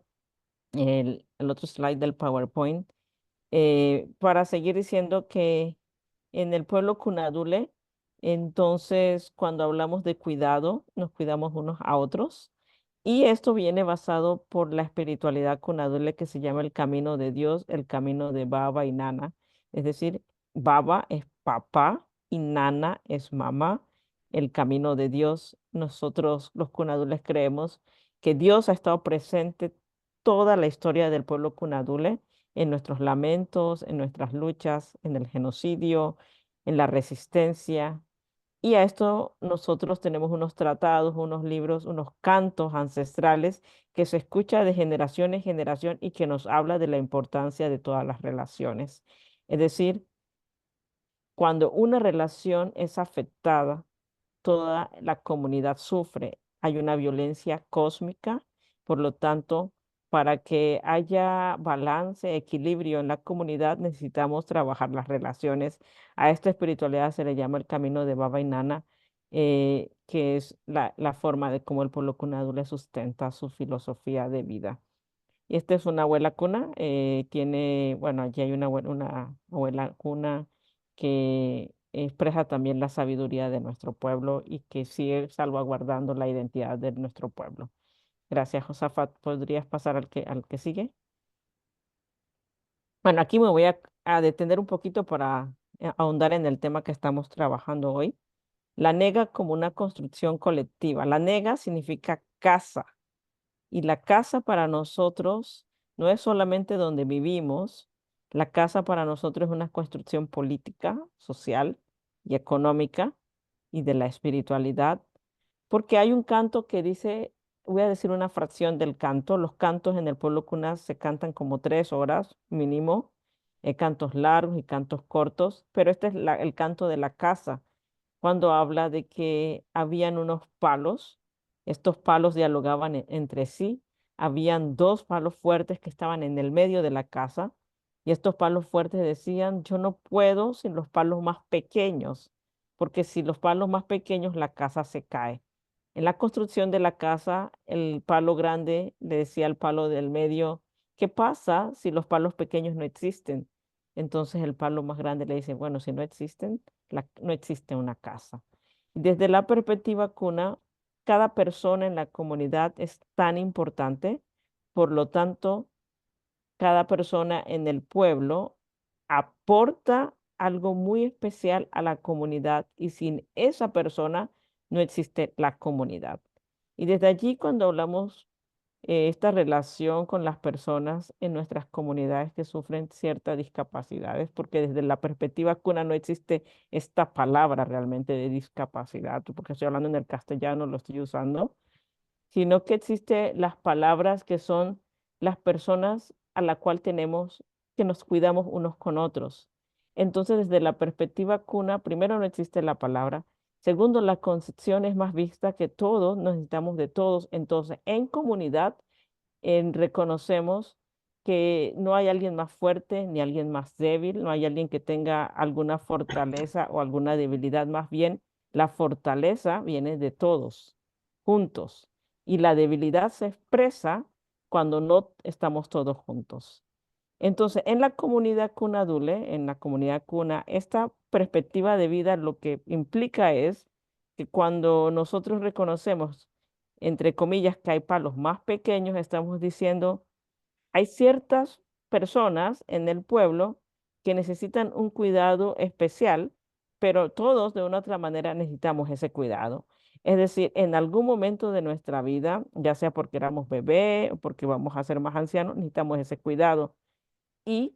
slide del PowerPoint para seguir diciendo que en el pueblo cunadule, entonces cuando hablamos de cuidado, nos cuidamos unos a otros. Y esto viene basado por la espiritualidad cunadule que se llama el camino de Dios, el camino de Baba y Nana. Es decir, Baba es papá y Nana es mamá, el camino de Dios. Nosotros los cunadules creemos que Dios ha estado presente toda la historia del pueblo cunadule en nuestros lamentos, en nuestras luchas, en el genocidio, en la resistencia. Y a esto nosotros tenemos unos tratados, unos libros, unos cantos ancestrales que se escucha de generación en generación y que nos habla de la importancia de todas las relaciones. Es decir, cuando una relación es afectada, toda la comunidad sufre. Hay una violencia cósmica, por lo tanto, para que haya balance, equilibrio en la comunidad, necesitamos trabajar las relaciones. A esta espiritualidad se le llama el camino de Baba y Nana, que es la forma de cómo el pueblo cunadule sustenta su filosofía de vida. Y esta es una abuela cuna, bueno, allí hay una abuela cuna que expresa también la sabiduría de nuestro pueblo y que sigue salvaguardando la identidad de nuestro pueblo. Gracias, Josafat. ¿Podrías pasar al que sigue? Bueno, aquí me voy a detener un poquito para ahondar en el tema que estamos trabajando hoy. La nega como una construcción colectiva. La nega significa casa. Y la casa para nosotros no es solamente donde vivimos, la casa para nosotros es una construcción política, social y económica y de la espiritualidad, porque hay un canto que dice, voy a decir una fracción del canto, los cantos en el pueblo cuna se cantan como 3 horas mínimo, cantos largos y cantos cortos, pero este es el canto de la casa cuando habla de que habían unos palos, estos palos dialogaban entre sí, habían dos palos fuertes que estaban en el medio de la casa y estos palos fuertes decían, yo no puedo sin los palos más pequeños, porque si los palos más pequeños la casa se cae. En la construcción de la casa, el palo grande le decía al palo del medio, ¿qué pasa si los palos pequeños no existen? Entonces el palo más grande le dice, bueno, si no existen, no existe una casa. Desde la perspectiva cuna, cada persona en la comunidad es tan importante, por lo tanto, cada persona en el pueblo aporta algo muy especial a la comunidad y sin esa persona no existe la comunidad. Y desde allí, cuando hablamos esta relación con las personas en nuestras comunidades que sufren ciertas discapacidades, porque desde la perspectiva cuna no existe esta palabra realmente de discapacidad, porque estoy hablando en el castellano, lo estoy usando, sino que existen las palabras que son las personas a la cual tenemos que nos cuidamos unos con otros. Entonces, desde la perspectiva cuna, primero no existe la palabra. Segundo, la concepción es más vista que todos necesitamos de todos. Entonces, en comunidad, reconocemos que no hay alguien más fuerte ni alguien más débil, no hay alguien que tenga alguna fortaleza o alguna debilidad, más bien la fortaleza viene de todos juntos y la debilidad se expresa cuando no estamos todos juntos. Entonces, en la comunidad Cuna Dule, en la comunidad Cuna, esta perspectiva de vida lo que implica es que cuando nosotros reconocemos, entre comillas, que hay palos más pequeños, estamos diciendo, hay ciertas personas en el pueblo que necesitan un cuidado especial, pero todos de una u otra manera necesitamos ese cuidado. Es decir, en algún momento de nuestra vida, ya sea porque éramos bebé o porque vamos a ser más ancianos, necesitamos ese cuidado. Y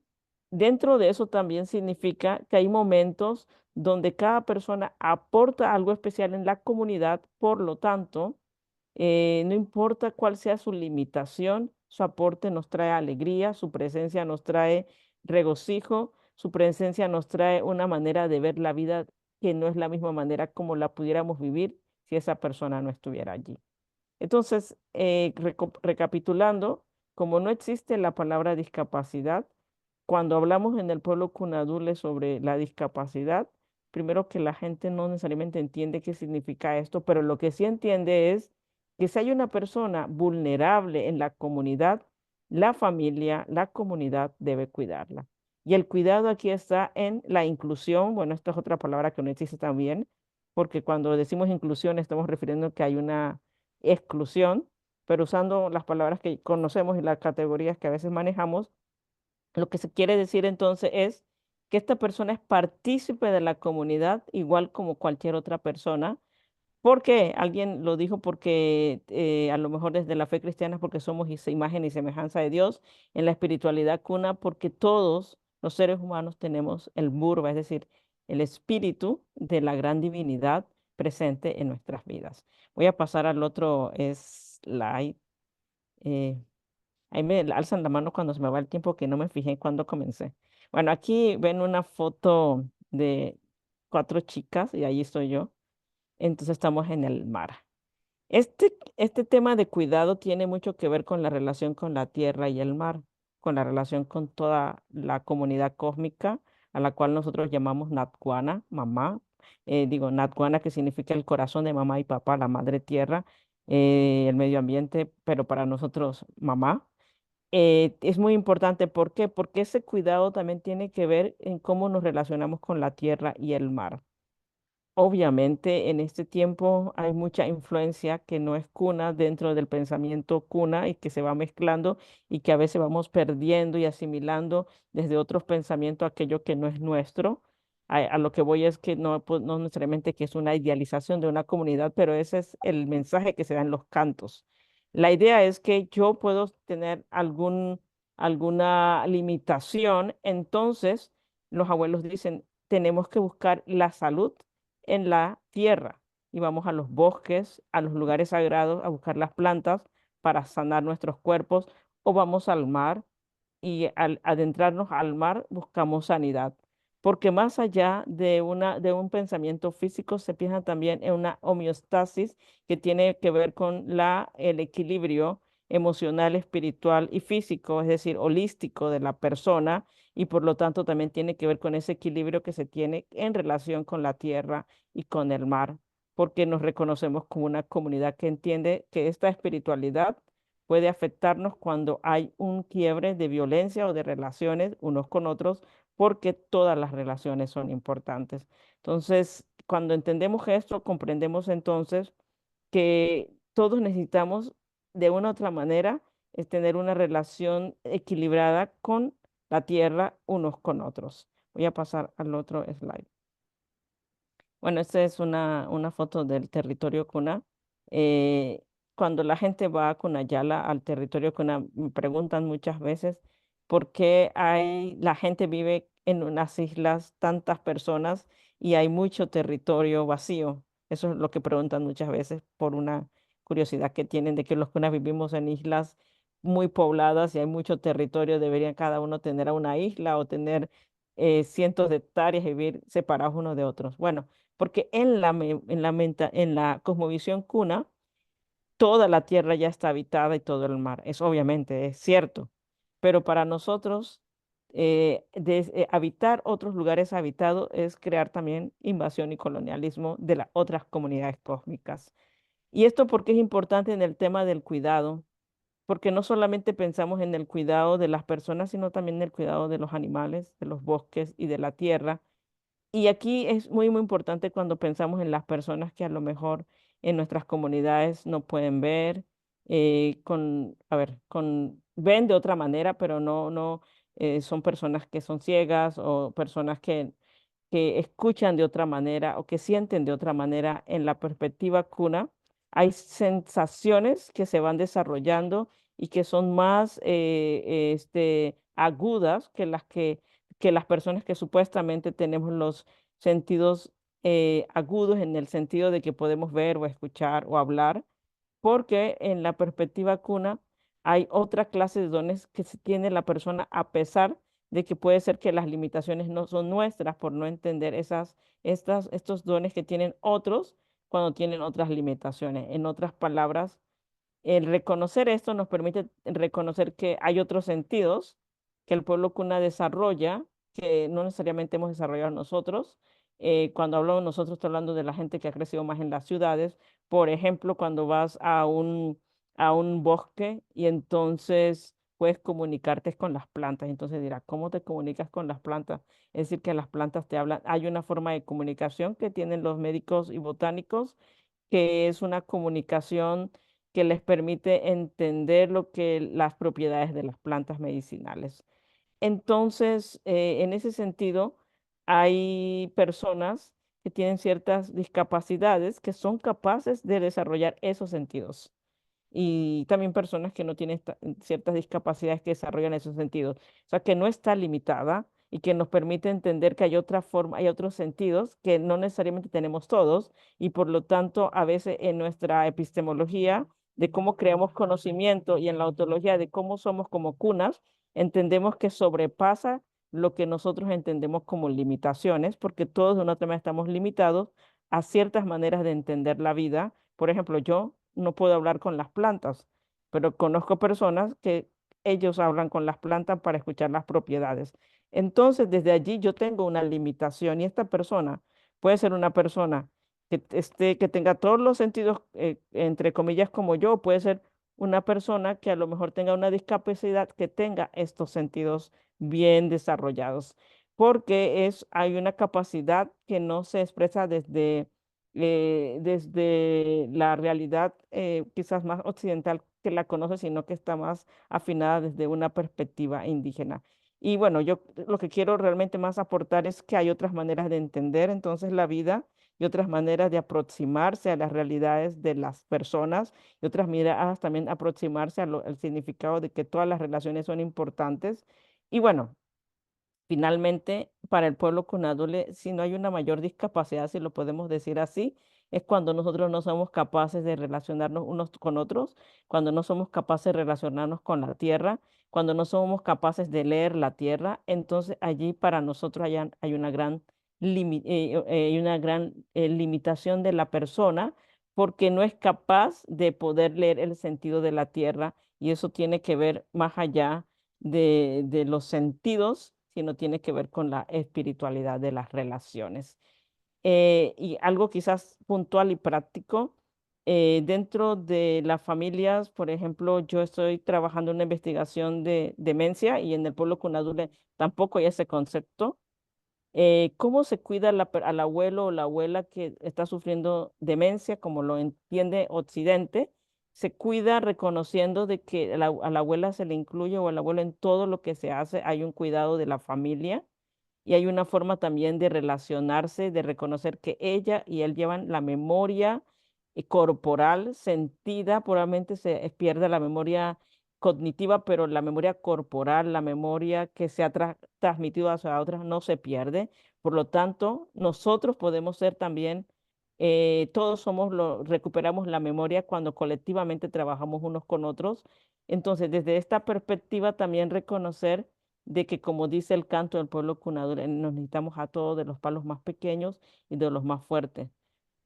dentro de eso también significa que hay momentos donde cada persona aporta algo especial en la comunidad, por lo tanto, no importa cuál sea su limitación, su aporte nos trae alegría, su presencia nos trae regocijo, su presencia nos trae una manera de ver la vida que no es la misma manera como la pudiéramos vivir si esa persona no estuviera allí. Entonces, recapitulando, como no existe la palabra discapacidad, cuando hablamos en el pueblo cunadule sobre la discapacidad, primero que la gente no necesariamente entiende qué significa esto, pero lo que sí entiende es que si hay una persona vulnerable en la comunidad, la familia, la comunidad debe cuidarla. Y el cuidado aquí está en la inclusión. Bueno, esta es otra palabra que no existe también, porque cuando decimos inclusión estamos refiriendo que hay una exclusión, pero usando las palabras que conocemos y las categorías que a veces manejamos, lo que se quiere decir entonces es que esta persona es partícipe de la comunidad igual como cualquier otra persona. ¿Por qué? Alguien lo dijo porque a lo mejor desde la fe cristiana porque somos imagen y semejanza de Dios, en la espiritualidad cuna porque todos los seres humanos tenemos el burba, es decir, el espíritu de la gran divinidad presente en nuestras vidas. Voy a pasar al otro slide. Ahí me alzan la mano cuando se me va el tiempo que no me fijé cuando comencé. Bueno, aquí ven una foto de 4 chicas y ahí estoy yo. Entonces estamos en el mar. Este tema de cuidado tiene mucho que ver con la relación con la tierra y el mar, con la relación con toda la comunidad cósmica, a la cual nosotros llamamos Natguana, mamá. Digo, Natguana que significa el corazón de mamá y papá, la madre tierra, el medio ambiente, pero para nosotros mamá. Es muy importante. ¿Por qué? Porque ese cuidado también tiene que ver en cómo nos relacionamos con la tierra y el mar. Obviamente, en este tiempo hay mucha influencia que no es cuna dentro del pensamiento cuna y que se va mezclando y que a veces vamos perdiendo y asimilando desde otros pensamientos aquello que no es nuestro. A lo que voy es que no, pues, no necesariamente que es una idealización de una comunidad, pero ese es el mensaje que se da en los cantos. La idea es que yo puedo tener alguna limitación, entonces los abuelos dicen, tenemos que buscar la salud en la tierra y vamos a los bosques, a los lugares sagrados a buscar las plantas para sanar nuestros cuerpos o vamos al mar y al adentrarnos al mar buscamos sanidad. Porque más allá de un pensamiento físico se piensa también en una homeostasis que tiene que ver con el equilibrio emocional, espiritual y físico, es decir, holístico de la persona y por lo tanto también tiene que ver con ese equilibrio que se tiene en relación con la tierra y con el mar, porque nos reconocemos como una comunidad que entiende que esta espiritualidad puede afectarnos cuando hay un quiebre de violencia o de relaciones unos con otros, porque todas las relaciones son importantes. Entonces, cuando entendemos esto, comprendemos entonces que todos necesitamos de una u otra manera tener una relación equilibrada con la tierra unos con otros. Voy a pasar al otro slide. Bueno, esta es una foto del territorio Cuna. Eh, Cuando la gente va a Cunayala, al territorio Cuna, me preguntan muchas veces por qué la gente vive en unas islas, tantas personas, y hay mucho territorio vacío. Eso es lo que preguntan muchas veces por una curiosidad que tienen de que los Cunas vivimos en islas muy pobladas y hay mucho territorio, deberían cada uno tener a una isla o tener cientos de hectáreas y vivir separados unos de otros. Bueno, porque en la cosmovisión cuna, toda la tierra ya está habitada y todo el mar. Es obviamente, es cierto. pero para nosotros habitar otros lugares habitados es crear también invasión y colonialismo de las otras comunidades cósmicas. Y esto porque es importante en el tema del cuidado, porque no solamente pensamos en el cuidado de las personas, sino también en el cuidado de los animales, de los bosques y de la tierra. Y aquí es muy, muy importante cuando pensamos en las personas que a lo mejor en nuestras comunidades no pueden ver, ven de otra manera, pero no son personas que son ciegas o personas que escuchan de otra manera o que sienten de otra manera. En la perspectiva cuna, hay sensaciones que se van desarrollando y que son más agudas que las personas que supuestamente tenemos los sentidos agudos en el sentido de que podemos ver o escuchar o hablar, porque en la perspectiva cuna hay otra clase de dones que tiene la persona a pesar de que puede ser que las limitaciones no son nuestras por no entender estos dones que tienen otros cuando tienen otras limitaciones. En otras palabras, el reconocer esto nos permite reconocer que hay otros sentidos que el pueblo cuna desarrolla, que no necesariamente hemos desarrollado nosotros. Cuando hablo de nosotros, estoy hablando de la gente que ha crecido más en las ciudades. Por ejemplo, cuando vas a un bosque y entonces puedes comunicarte con las plantas. Entonces dirá, ¿cómo te comunicas con las plantas? Es decir, que las plantas te hablan. Hay una forma de comunicación que tienen los médicos y botánicos, que es una comunicación que les permite entender lo que las propiedades de las plantas medicinales. Entonces, en ese sentido, hay personas que tienen ciertas discapacidades que son capaces de desarrollar esos sentidos y también personas que no tienen ciertas discapacidades que desarrollan esos sentidos. O sea, que no está limitada y que nos permite entender que hay otra forma, hay otros sentidos que no necesariamente tenemos todos y por lo tanto a veces en nuestra epistemología de cómo creamos conocimiento y en la ontología de cómo somos como cunas, entendemos que sobrepasa lo que nosotros entendemos como limitaciones, porque todos de una otra manera estamos limitados a ciertas maneras de entender la vida. Por ejemplo, yo no puedo hablar con las plantas, pero conozco personas que ellos hablan con las plantas para escuchar las propiedades. Entonces, desde allí yo tengo una limitación y esta persona puede ser una persona que tenga todos los sentidos, entre comillas, como yo, puede ser una persona que a lo mejor tenga una discapacidad que tenga estos sentidos bien desarrollados, porque hay una capacidad que no se expresa desde la realidad quizás más occidental que la conoce, sino que está más afinada desde una perspectiva indígena. Y bueno, yo lo que quiero realmente más aportar es que hay otras maneras de entender entonces la vida y otras maneras de aproximarse a las realidades de las personas y otras maneras también aproximarse al significado de que todas las relaciones son importantes. Y bueno, finalmente, para el pueblo cunadole, si no hay una mayor discapacidad, si lo podemos decir así, es cuando nosotros no somos capaces de relacionarnos unos con otros, cuando no somos capaces de relacionarnos con la tierra, cuando no somos capaces de leer la tierra, entonces allí para nosotros hay una gran, limitación de la persona porque no es capaz de poder leer el sentido de la tierra y eso tiene que ver más allá de los sentidos, sino tiene que ver con la espiritualidad de las relaciones. Y algo quizás puntual y práctico, dentro de las familias, por ejemplo, yo estoy trabajando en una investigación de demencia y en el pueblo cunadule tampoco hay ese concepto. ¿Cómo se cuida al abuelo o la abuela que está sufriendo demencia, como lo entiende Occidente? Se cuida reconociendo de que a la abuela se le incluye o al abuelo en todo lo que se hace, hay un cuidado de la familia y hay una forma también de relacionarse, de reconocer que ella y él llevan la memoria corporal sentida, probablemente se pierde la memoria cognitiva, pero la memoria corporal, la memoria que se ha transmitido hacia otras no se pierde. Por lo tanto, nosotros podemos ser también, todos recuperamos la memoria cuando colectivamente trabajamos unos con otros. Entonces, desde esta perspectiva, también reconocer de que, como dice el canto del pueblo cunadole, nos necesitamos a todos, de los palos más pequeños y de los más fuertes,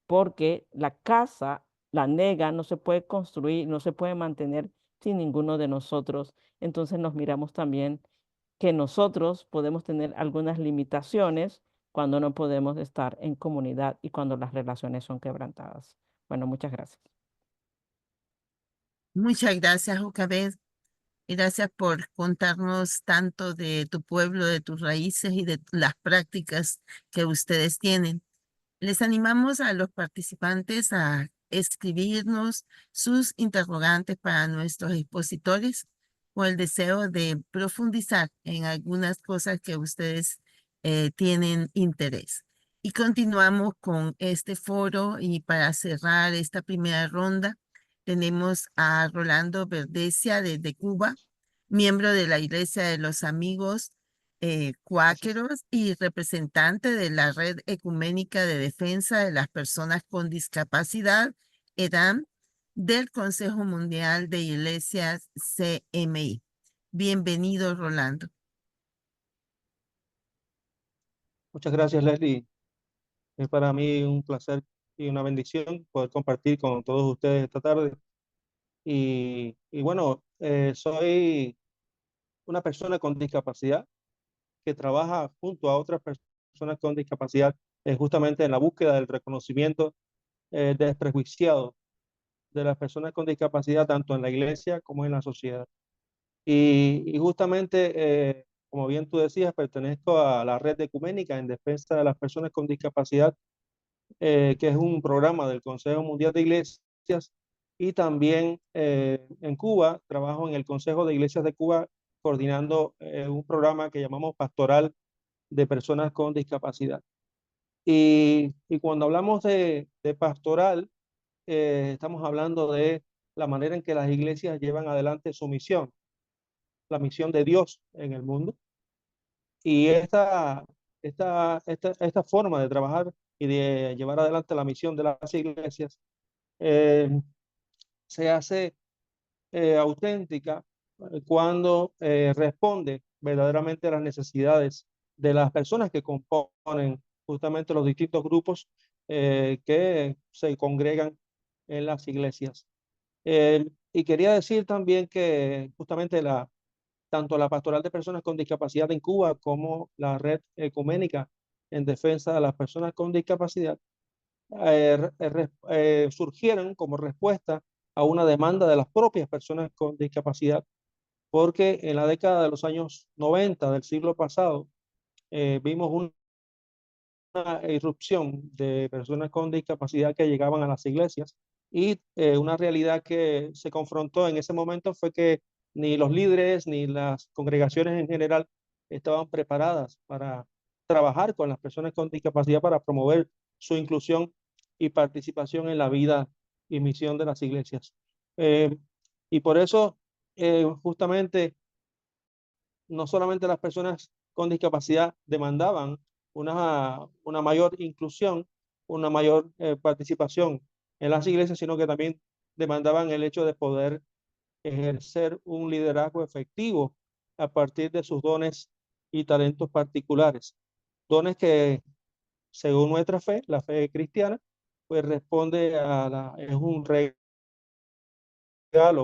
porque la casa, la nega, no se puede construir, no se puede mantener si ninguno de nosotros, entonces nos miramos también que nosotros podemos tener algunas limitaciones cuando no podemos estar en comunidad y cuando las relaciones son quebrantadas. Bueno, muchas gracias. Muchas gracias, Jocabed. Gracias por contarnos tanto de tu pueblo, de tus raíces y de las prácticas que ustedes tienen. Les animamos a los participantes a escribirnos sus interrogantes para nuestros expositores con el deseo de profundizar en algunas cosas que ustedes tienen interés. Y continuamos con este foro y para cerrar esta primera ronda tenemos a Rolando Verdecia desde Cuba, miembro de la Iglesia de los Amigos Cuáqueros y representante de la Red Ecuménica de Defensa de las Personas con Discapacidad, EDAM, del Consejo Mundial de Iglesias CMI. Bienvenido, Rolando. Muchas gracias, Leslie. Es para mí un placer y una bendición poder compartir con todos ustedes esta tarde. Y bueno, soy una persona con discapacidad que trabaja junto a otras personas con discapacidad justamente en la búsqueda del reconocimiento desprejuiciado de las personas con discapacidad, tanto en la iglesia como en la sociedad. Y justamente, como bien tú decías, pertenezco a la Red Ecuménica en Defensa de las Personas con Discapacidad, que es un programa del Consejo Mundial de Iglesias, y también en Cuba trabajo en el Consejo de Iglesias de Cuba coordinando un programa que llamamos Pastoral de Personas con Discapacidad. Y cuando hablamos de pastoral, estamos hablando de la manera en que las iglesias llevan adelante su misión, la misión de Dios en el mundo. Y esta forma de trabajar y de llevar adelante la misión de las iglesias se hace auténtica cuando responde verdaderamente a las necesidades de las personas que componen justamente los distintos grupos que se congregan en las iglesias. Y quería decir también que justamente tanto la Pastoral de Personas con Discapacidad en Cuba como la Red Ecuménica en Defensa de las Personas con Discapacidad surgieron como respuesta a una demanda de las propias personas con discapacidad, porque en la década de los años 90 del siglo pasado vimos una irrupción de personas con discapacidad que llegaban a las iglesias y una realidad que se confrontó en ese momento fue que ni los líderes ni las congregaciones en general estaban preparadas para trabajar con las personas con discapacidad para promover su inclusión y participación en la vida y misión de las iglesias. Y por eso, justamente, no solamente las personas con discapacidad demandaban una mayor inclusión, una mayor participación en las iglesias, sino que también demandaban el hecho de poder ejercer un liderazgo efectivo a partir de sus dones y talentos particulares. Dones que, según nuestra fe, la fe cristiana, pues responde es un regalo,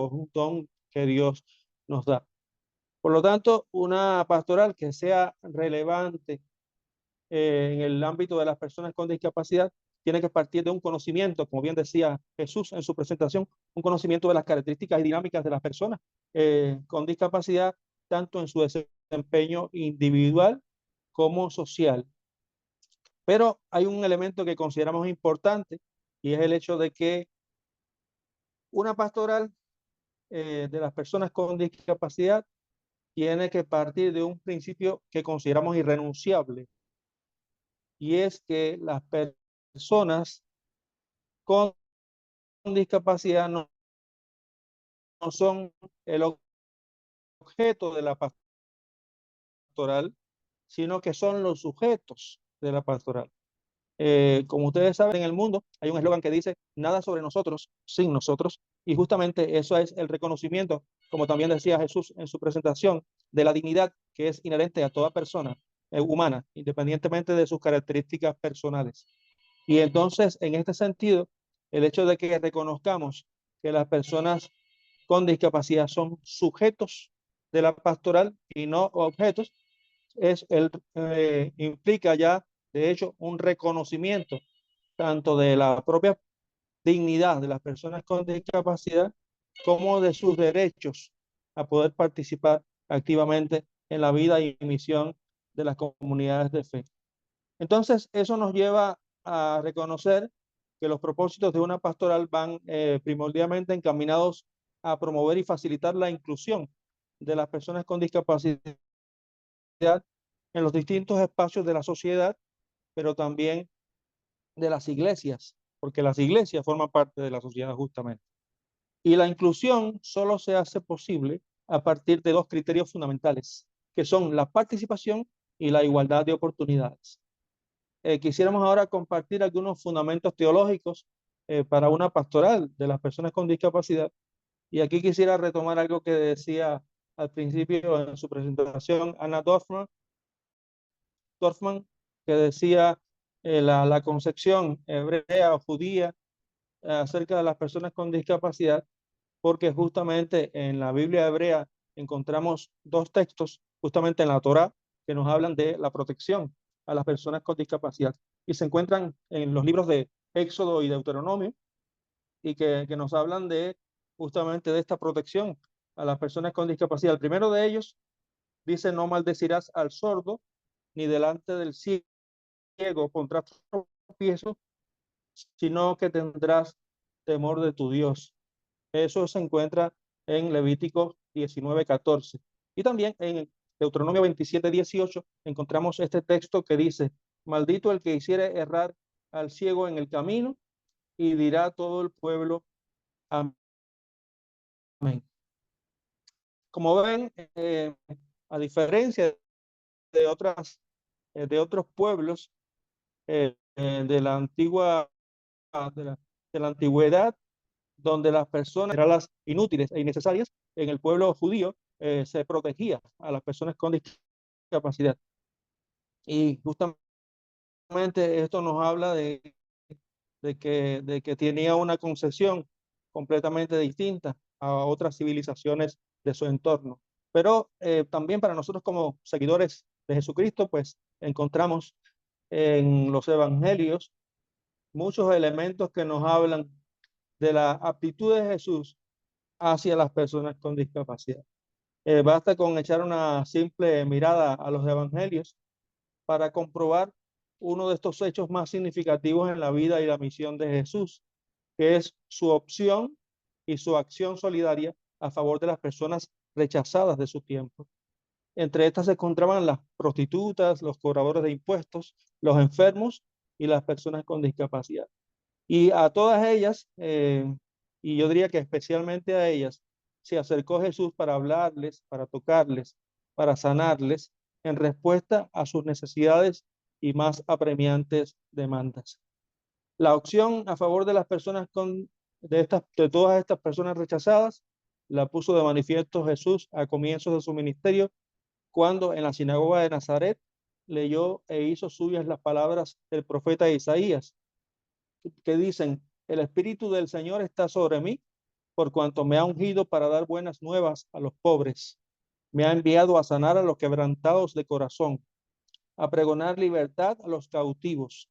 es un don que Dios nos da. Por lo tanto, una pastoral que sea relevante en el ámbito de las personas con discapacidad tiene que partir de un conocimiento, como bien decía Jesús en su presentación, un conocimiento de las características y dinámicas de las personas con discapacidad, tanto en su desempeño individual como social. Pero hay un elemento que consideramos importante y es el hecho de que una pastoral de las personas con discapacidad tiene que partir de un principio que consideramos irrenunciable, y es que las personas con discapacidad no son el objeto de la pastoral, sino que son los sujetos de la pastoral. Como ustedes saben, en el mundo hay un eslogan que dice nada sobre nosotros sin nosotros, y justamente eso es el reconocimiento, como también decía Jesús en su presentación, de la dignidad que es inherente a toda persona humana, independientemente de sus características personales. Y entonces, en este sentido, el hecho de que reconozcamos que las personas con discapacidad son sujetos de la pastoral y no objetos, implica ya, de hecho, un reconocimiento tanto de la propia dignidad de las personas con discapacidad como de sus derechos a poder participar activamente en la vida y misión de las comunidades de fe. Entonces, eso nos lleva a reconocer que los propósitos de una pastoral van primordialmente encaminados a promover y facilitar la inclusión de las personas con discapacidad en los distintos espacios de la sociedad, pero también de las iglesias, porque las iglesias forman parte de la sociedad justamente. Y la inclusión solo se hace posible a partir de dos criterios fundamentales, que son la participación y la igualdad de oportunidades. Quisiéramos ahora compartir algunos fundamentos teológicos para una pastoral de las personas con discapacidad. Y aquí quisiera retomar algo que decía al principio en su presentación Anna Dorfman, que decía la concepción hebrea o judía acerca de las personas con discapacidad, porque justamente en la Biblia hebrea encontramos dos textos, justamente en la Torá, que nos hablan de la protección a las personas con discapacidad. Y se encuentran en los libros de Éxodo y Deuteronomio, y que nos hablan de justamente de esta protección a las personas con discapacidad. El primero de ellos dice: no maldecirás al sordo, ni delante del ciego pondrás tropiezo, sino que tendrás temor de tu Dios. Eso se encuentra en Levítico 19:14. Y también en Deuteronomio 27:18 encontramos este texto que dice: maldito el que hiciere errar al ciego en el camino, y dirá todo el pueblo amén. Como ven, a diferencia de otros pueblos de la antigua, de la antigüedad, donde las personas eran las inútiles e innecesarias, en el pueblo judío se protegía a las personas con discapacidad. Y justamente esto nos habla de que tenía una concepción completamente distinta a otras civilizaciones de su entorno. Pero también para nosotros como seguidores de Jesucristo, pues encontramos en los evangelios muchos elementos que nos hablan de la aptitud de Jesús hacia las personas con discapacidad. Basta con echar una simple mirada a los evangelios para comprobar uno de estos hechos más significativos en la vida y la misión de Jesús, que es su opción y su acción solidaria a favor de las personas rechazadas de su tiempo. Entre estas se encontraban las prostitutas, los cobradores de impuestos, los enfermos y las personas con discapacidad. Y a todas ellas, y yo diría que especialmente a ellas, se acercó Jesús para hablarles, para tocarles, para sanarles, en respuesta a sus necesidades y más apremiantes demandas. La opción a favor de las personas de todas estas personas rechazadas la puso de manifiesto Jesús a comienzos de su ministerio, cuando en la sinagoga de Nazaret leyó e hizo suyas las palabras del profeta Isaías, que dicen: el Espíritu del Señor está sobre mí, por cuanto me ha ungido para dar buenas nuevas a los pobres. Me ha enviado a sanar a los quebrantados de corazón, a pregonar libertad a los cautivos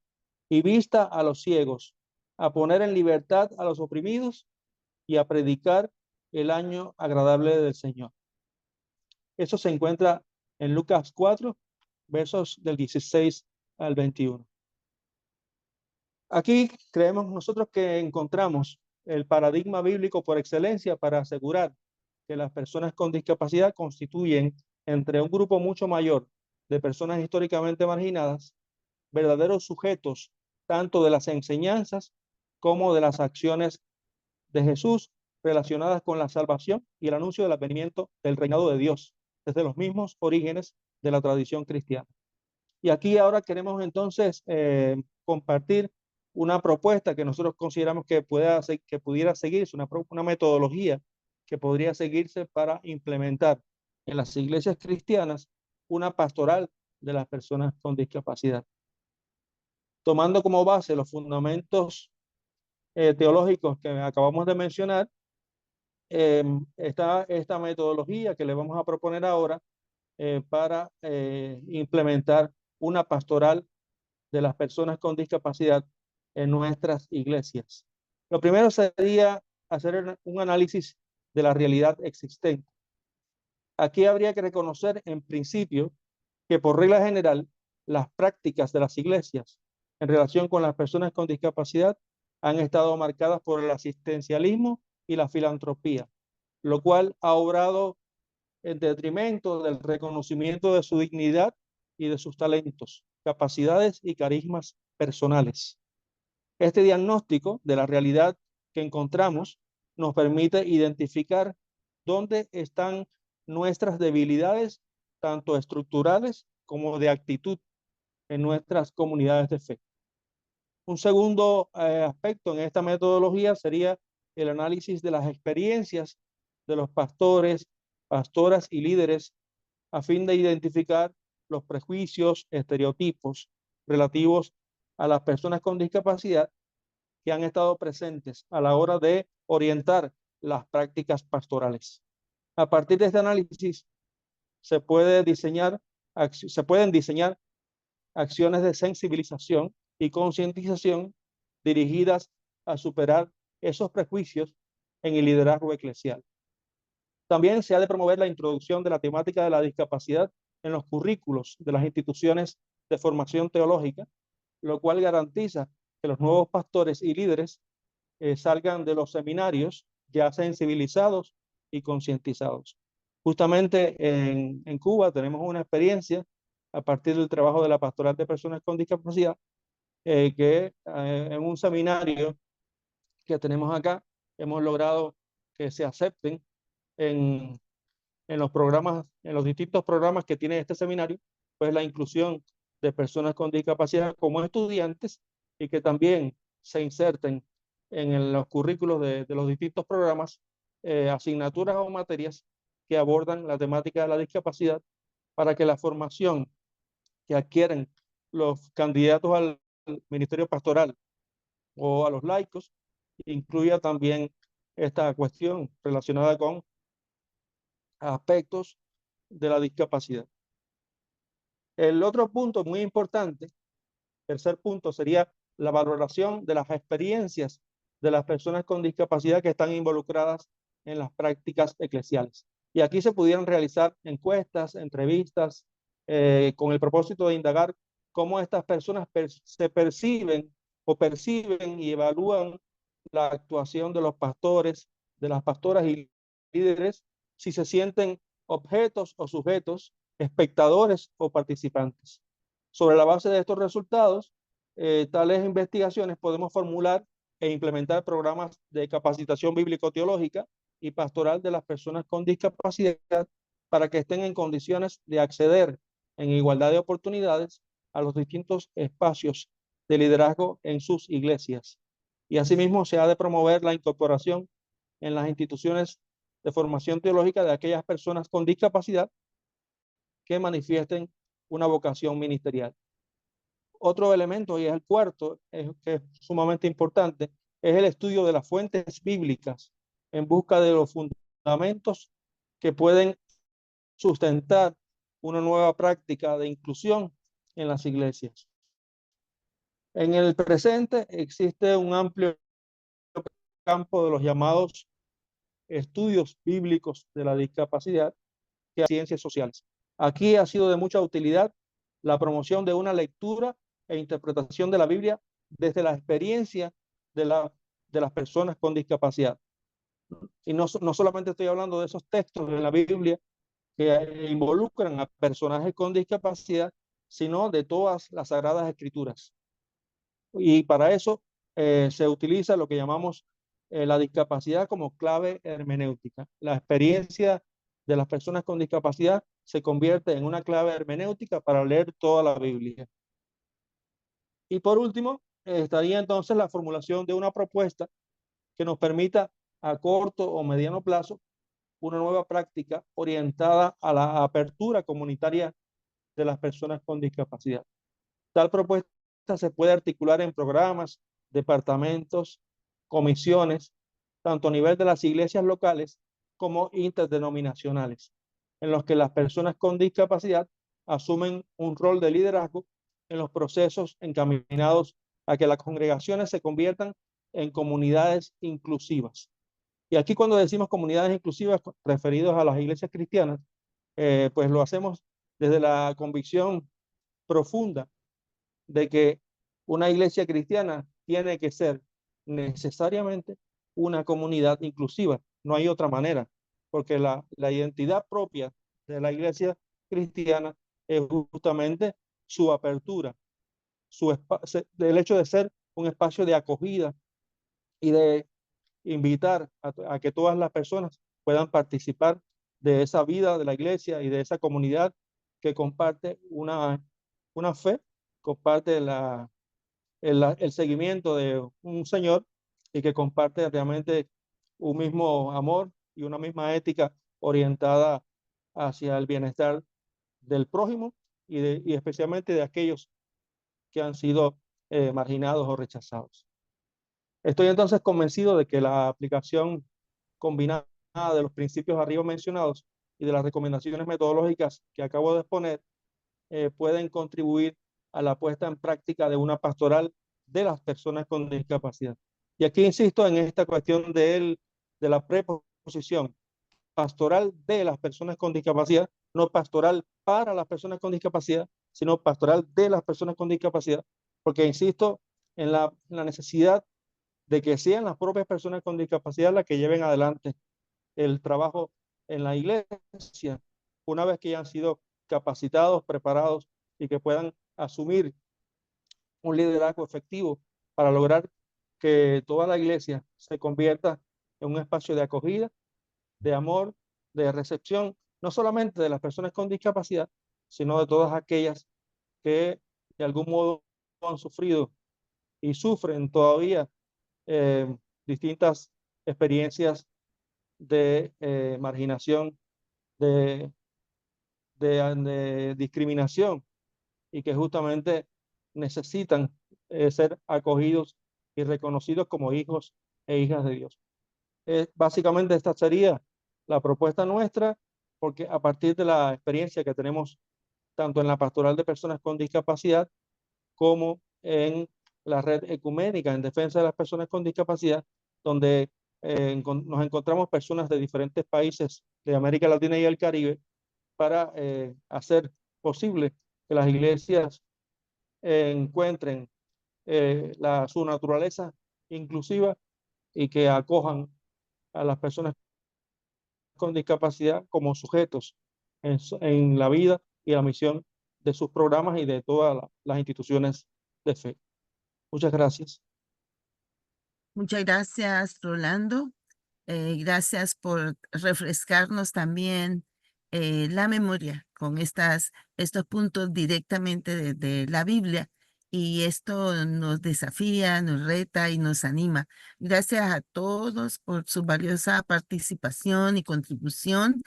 y vista a los ciegos, a poner en libertad a los oprimidos y a predicar el año agradable del Señor. Eso se encuentra en Lucas 4, versos del 16 al 21. Aquí creemos nosotros que encontramos el paradigma bíblico por excelencia para asegurar que las personas con discapacidad constituyen, entre un grupo mucho mayor de personas históricamente marginadas, verdaderos sujetos tanto de las enseñanzas como de las acciones de Jesús relacionadas con la salvación y el anuncio del advenimiento del reinado de Dios, desde los mismos orígenes de la tradición cristiana. Y aquí ahora queremos entonces compartir una propuesta que nosotros consideramos que pudiera seguirse, una metodología que podría seguirse para implementar en las iglesias cristianas una pastoral de las personas con discapacidad. Tomando como base los fundamentos teológicos que acabamos de mencionar, está esta metodología que le vamos a proponer ahora para implementar una pastoral de las personas con discapacidad en nuestras iglesias. Lo primero sería hacer un análisis de la realidad existente. Aquí habría que reconocer en principio que por regla general las prácticas de las iglesias en relación con las personas con discapacidad han estado marcadas por el asistencialismo y la filantropía, lo cual ha obrado en detrimento del reconocimiento de su dignidad y de sus talentos, capacidades y carismas personales. Este diagnóstico de la realidad que encontramos nos permite identificar dónde están nuestras debilidades, tanto estructurales como de actitud en nuestras comunidades de fe. Un segundo aspecto en esta metodología sería el análisis de las experiencias de los pastores, pastoras y líderes a fin de identificar los prejuicios, estereotipos relativos a las personas con discapacidad que han estado presentes a la hora de orientar las prácticas pastorales. A partir de este análisis se pueden diseñar acciones de sensibilización y concientización dirigidas a superar esos prejuicios en el liderazgo eclesial. También se ha de promover la introducción de la temática de la discapacidad en los currículos de las instituciones de formación teológica, lo cual garantiza que los nuevos pastores y líderes salgan de los seminarios ya sensibilizados y concientizados. Justamente en Cuba tenemos una experiencia a partir del trabajo de la Pastoral de Personas con Discapacidad, que en un seminario que tenemos acá hemos logrado que se acepten en los programas, en los distintos programas que tiene este seminario, pues la inclusión de personas con discapacidad como estudiantes y que también se inserten en los currículos de los distintos programas asignaturas o materias que abordan la temática de la discapacidad para que la formación que adquieren los candidatos al ministerio pastoral o a los laicos incluya también esta cuestión relacionada con aspectos de la discapacidad. El otro punto muy importante, tercer punto, sería la valoración de las experiencias de las personas con discapacidad que están involucradas en las prácticas eclesiales. Y aquí se pudieran realizar encuestas, entrevistas, con el propósito de indagar cómo estas personas se perciben y evalúan la actuación de los pastores, de las pastoras y líderes, si se sienten objetos o sujetos, espectadores o participantes. Sobre la base de estos resultados, tales investigaciones podemos formular e implementar programas de capacitación bíblico-teológica y pastoral de las personas con discapacidad para que estén en condiciones de acceder en igualdad de oportunidades a los distintos espacios de liderazgo en sus iglesias. Y asimismo se ha de promover la incorporación en las instituciones de formación teológica de aquellas personas con discapacidad que manifiesten una vocación ministerial. Otro elemento, y es el cuarto, que es sumamente importante, es el estudio de las fuentes bíblicas en busca de los fundamentos que pueden sustentar una nueva práctica de inclusión en las iglesias. En el presente existe un amplio campo de los llamados estudios bíblicos de la discapacidad, que son ciencias sociales. Aquí ha sido de mucha utilidad la promoción de una lectura e interpretación de la Biblia desde la experiencia de las personas con discapacidad. Y no solamente estoy hablando de esos textos de la Biblia que involucran a personajes con discapacidad, sino de todas las sagradas escrituras. Y para eso se utiliza lo que llamamos la discapacidad como clave hermenéutica. La experiencia de las personas con discapacidad se convierte en una clave hermenéutica para leer toda la Biblia. Y por último, estaría entonces la formulación de una propuesta que nos permita a corto o mediano plazo una nueva práctica orientada a la apertura comunitaria de las personas con discapacidad. Tal propuesta se puede articular en programas, departamentos, comisiones tanto a nivel de las iglesias locales como interdenominacionales, en los que las personas con discapacidad asumen un rol de liderazgo en los procesos encaminados a que las congregaciones se conviertan en comunidades inclusivas. Y aquí cuando decimos comunidades inclusivas referidos a las iglesias cristianas, pues lo hacemos desde la convicción profunda de que una iglesia cristiana tiene que ser necesariamente una comunidad inclusiva. No hay otra manera, porque la identidad propia de la iglesia cristiana es justamente su apertura, el hecho de ser un espacio de acogida y de invitar a que todas las personas puedan participar de esa vida de la iglesia y de esa comunidad que comparte una fe, comparte el seguimiento de un Señor y que comparte realmente un mismo amor y una misma ética orientada hacia el bienestar del prójimo y especialmente de aquellos que han sido marginados o rechazados. Estoy entonces convencido de que la aplicación combinada de los principios arriba mencionados y de las recomendaciones metodológicas que acabo de exponer pueden contribuir a la puesta en práctica de una pastoral de las personas con discapacidad. Y aquí insisto en esta cuestión de la preposición, pastoral de las personas con discapacidad, no pastoral para las personas con discapacidad, sino pastoral de las personas con discapacidad, porque insisto en la necesidad de que sean las propias personas con discapacidad las que lleven adelante el trabajo en la iglesia, una vez que ya han sido capacitados, preparados y que puedan asumir un liderazgo efectivo para lograr que toda la iglesia se convierta en un espacio de acogida, de amor, de recepción, no solamente de las personas con discapacidad, sino de todas aquellas que de algún modo han sufrido y sufren todavía distintas experiencias de marginación, de, de discriminación y que justamente necesitan ser acogidos y reconocidos como hijos e hijas de Dios. Básicamente esta sería la propuesta nuestra, porque a partir de la experiencia que tenemos tanto en la pastoral de personas con discapacidad como en la red ecuménica en defensa de las personas con discapacidad, donde nos encontramos personas de diferentes países de América Latina y el Caribe para hacer posible que las iglesias encuentren su naturaleza inclusiva y que acojan a las personas con discapacidad como sujetos en la vida y la misión de sus programas y de todas las instituciones de fe. Muchas gracias. Muchas gracias, Rolando. Gracias por refrescarnos también la memoria con estos puntos directamente de la Biblia. Y esto nos desafía, nos reta y nos anima. Gracias a todos por su valiosa participación y contribución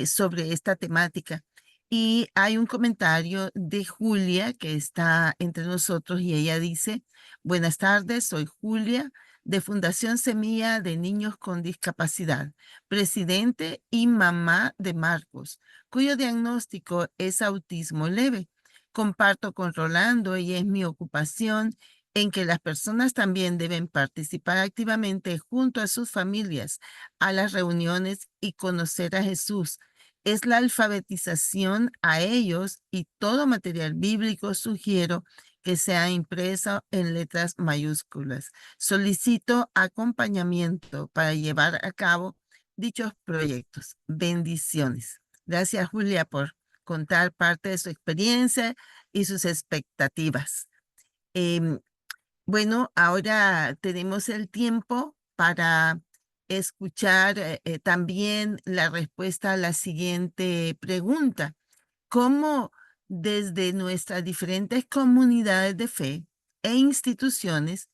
sobre esta temática. Y hay un comentario de Julia que está entre nosotros y ella dice, buenas tardes, soy Julia de Fundación Semilla de Niños con Discapacidad, presidente y mamá de Marcos, cuyo diagnóstico es autismo leve. Comparto con Rolando y es mi ocupación en que las personas también deben participar activamente junto a sus familias a las reuniones y conocer a Jesús. Es la alfabetización a ellos y todo material bíblico sugiero que sea impreso en letras mayúsculas. Solicito acompañamiento para llevar a cabo dichos proyectos. Bendiciones. Gracias, Julia, por contar parte de su experiencia y sus expectativas. Bueno, ahora tenemos el tiempo para escuchar también la respuesta a la siguiente pregunta. ¿Cómo desde nuestras diferentes comunidades de fe e instituciones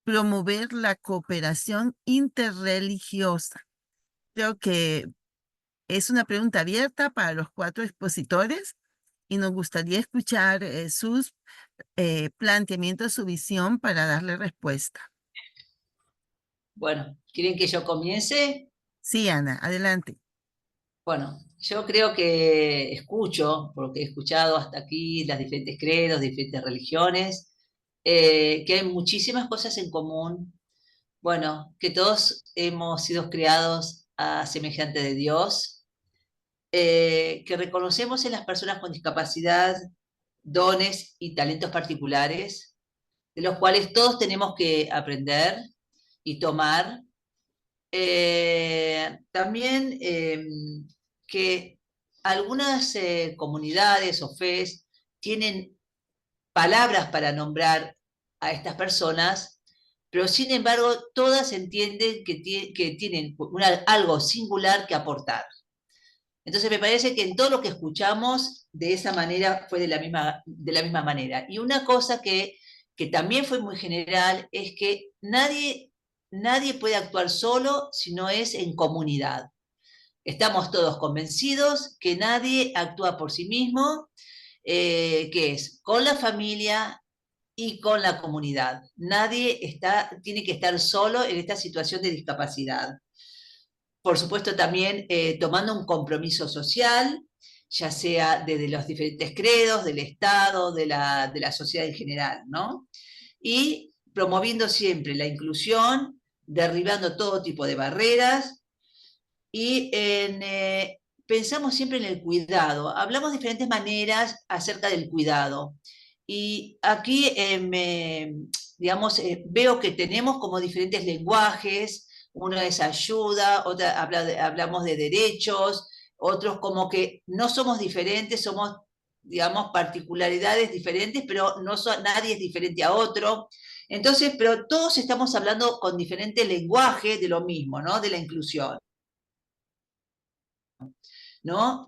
promover la cooperación interreligiosa? Creo que es una pregunta abierta para los 4 expositores y nos gustaría escuchar sus planteamientos, su visión para darle respuesta. Bueno, ¿quieren que yo comience? Sí, Ana, adelante. Bueno, yo creo que escucho, porque he escuchado hasta aquí las diferentes credos, diferentes religiones, que hay muchísimas cosas en común. Bueno, que todos hemos sido creados a semejante de Dios, que reconocemos en las personas con discapacidad dones y talentos particulares, de los cuales todos tenemos que aprender y tomar. También que algunas comunidades o fes tienen palabras para nombrar a estas personas, pero sin embargo todas entienden que tienen algo singular que aportar. Entonces me parece que en todo lo que escuchamos de esa manera fue de la misma manera. Y una cosa que también fue muy general es que nadie puede actuar solo si no es en comunidad. Estamos todos convencidos que nadie actúa por sí mismo, que es con la familia y con la comunidad. Nadie tiene que estar solo en esta situación de discapacidad. Por supuesto, también tomando un compromiso social, ya sea desde los diferentes credos, del Estado, de la sociedad en general, ¿no? Y promoviendo siempre la inclusión, derribando todo tipo de barreras y pensamos siempre en el cuidado. Hablamos de diferentes maneras acerca del cuidado. Y aquí, digamos, veo que tenemos como diferentes lenguajes. Uno es ayuda, otra hablamos de derechos, otros como que no somos diferentes, somos, digamos, particularidades diferentes, pero nadie es diferente a otro. Entonces, pero todos estamos hablando con diferente lenguaje de lo mismo, ¿no? De la inclusión. ¿No?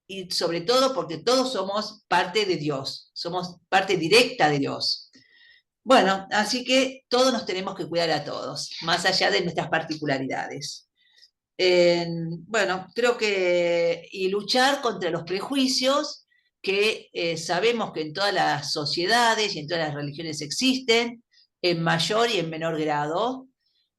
Y sobre todo porque todos somos parte de Dios, somos parte directa de Dios. Bueno, así que todos nos tenemos que cuidar a todos, más allá de nuestras particularidades. Bueno, creo que y luchar contra los prejuicios que sabemos que en todas las sociedades y en todas las religiones existen, en mayor y en menor grado,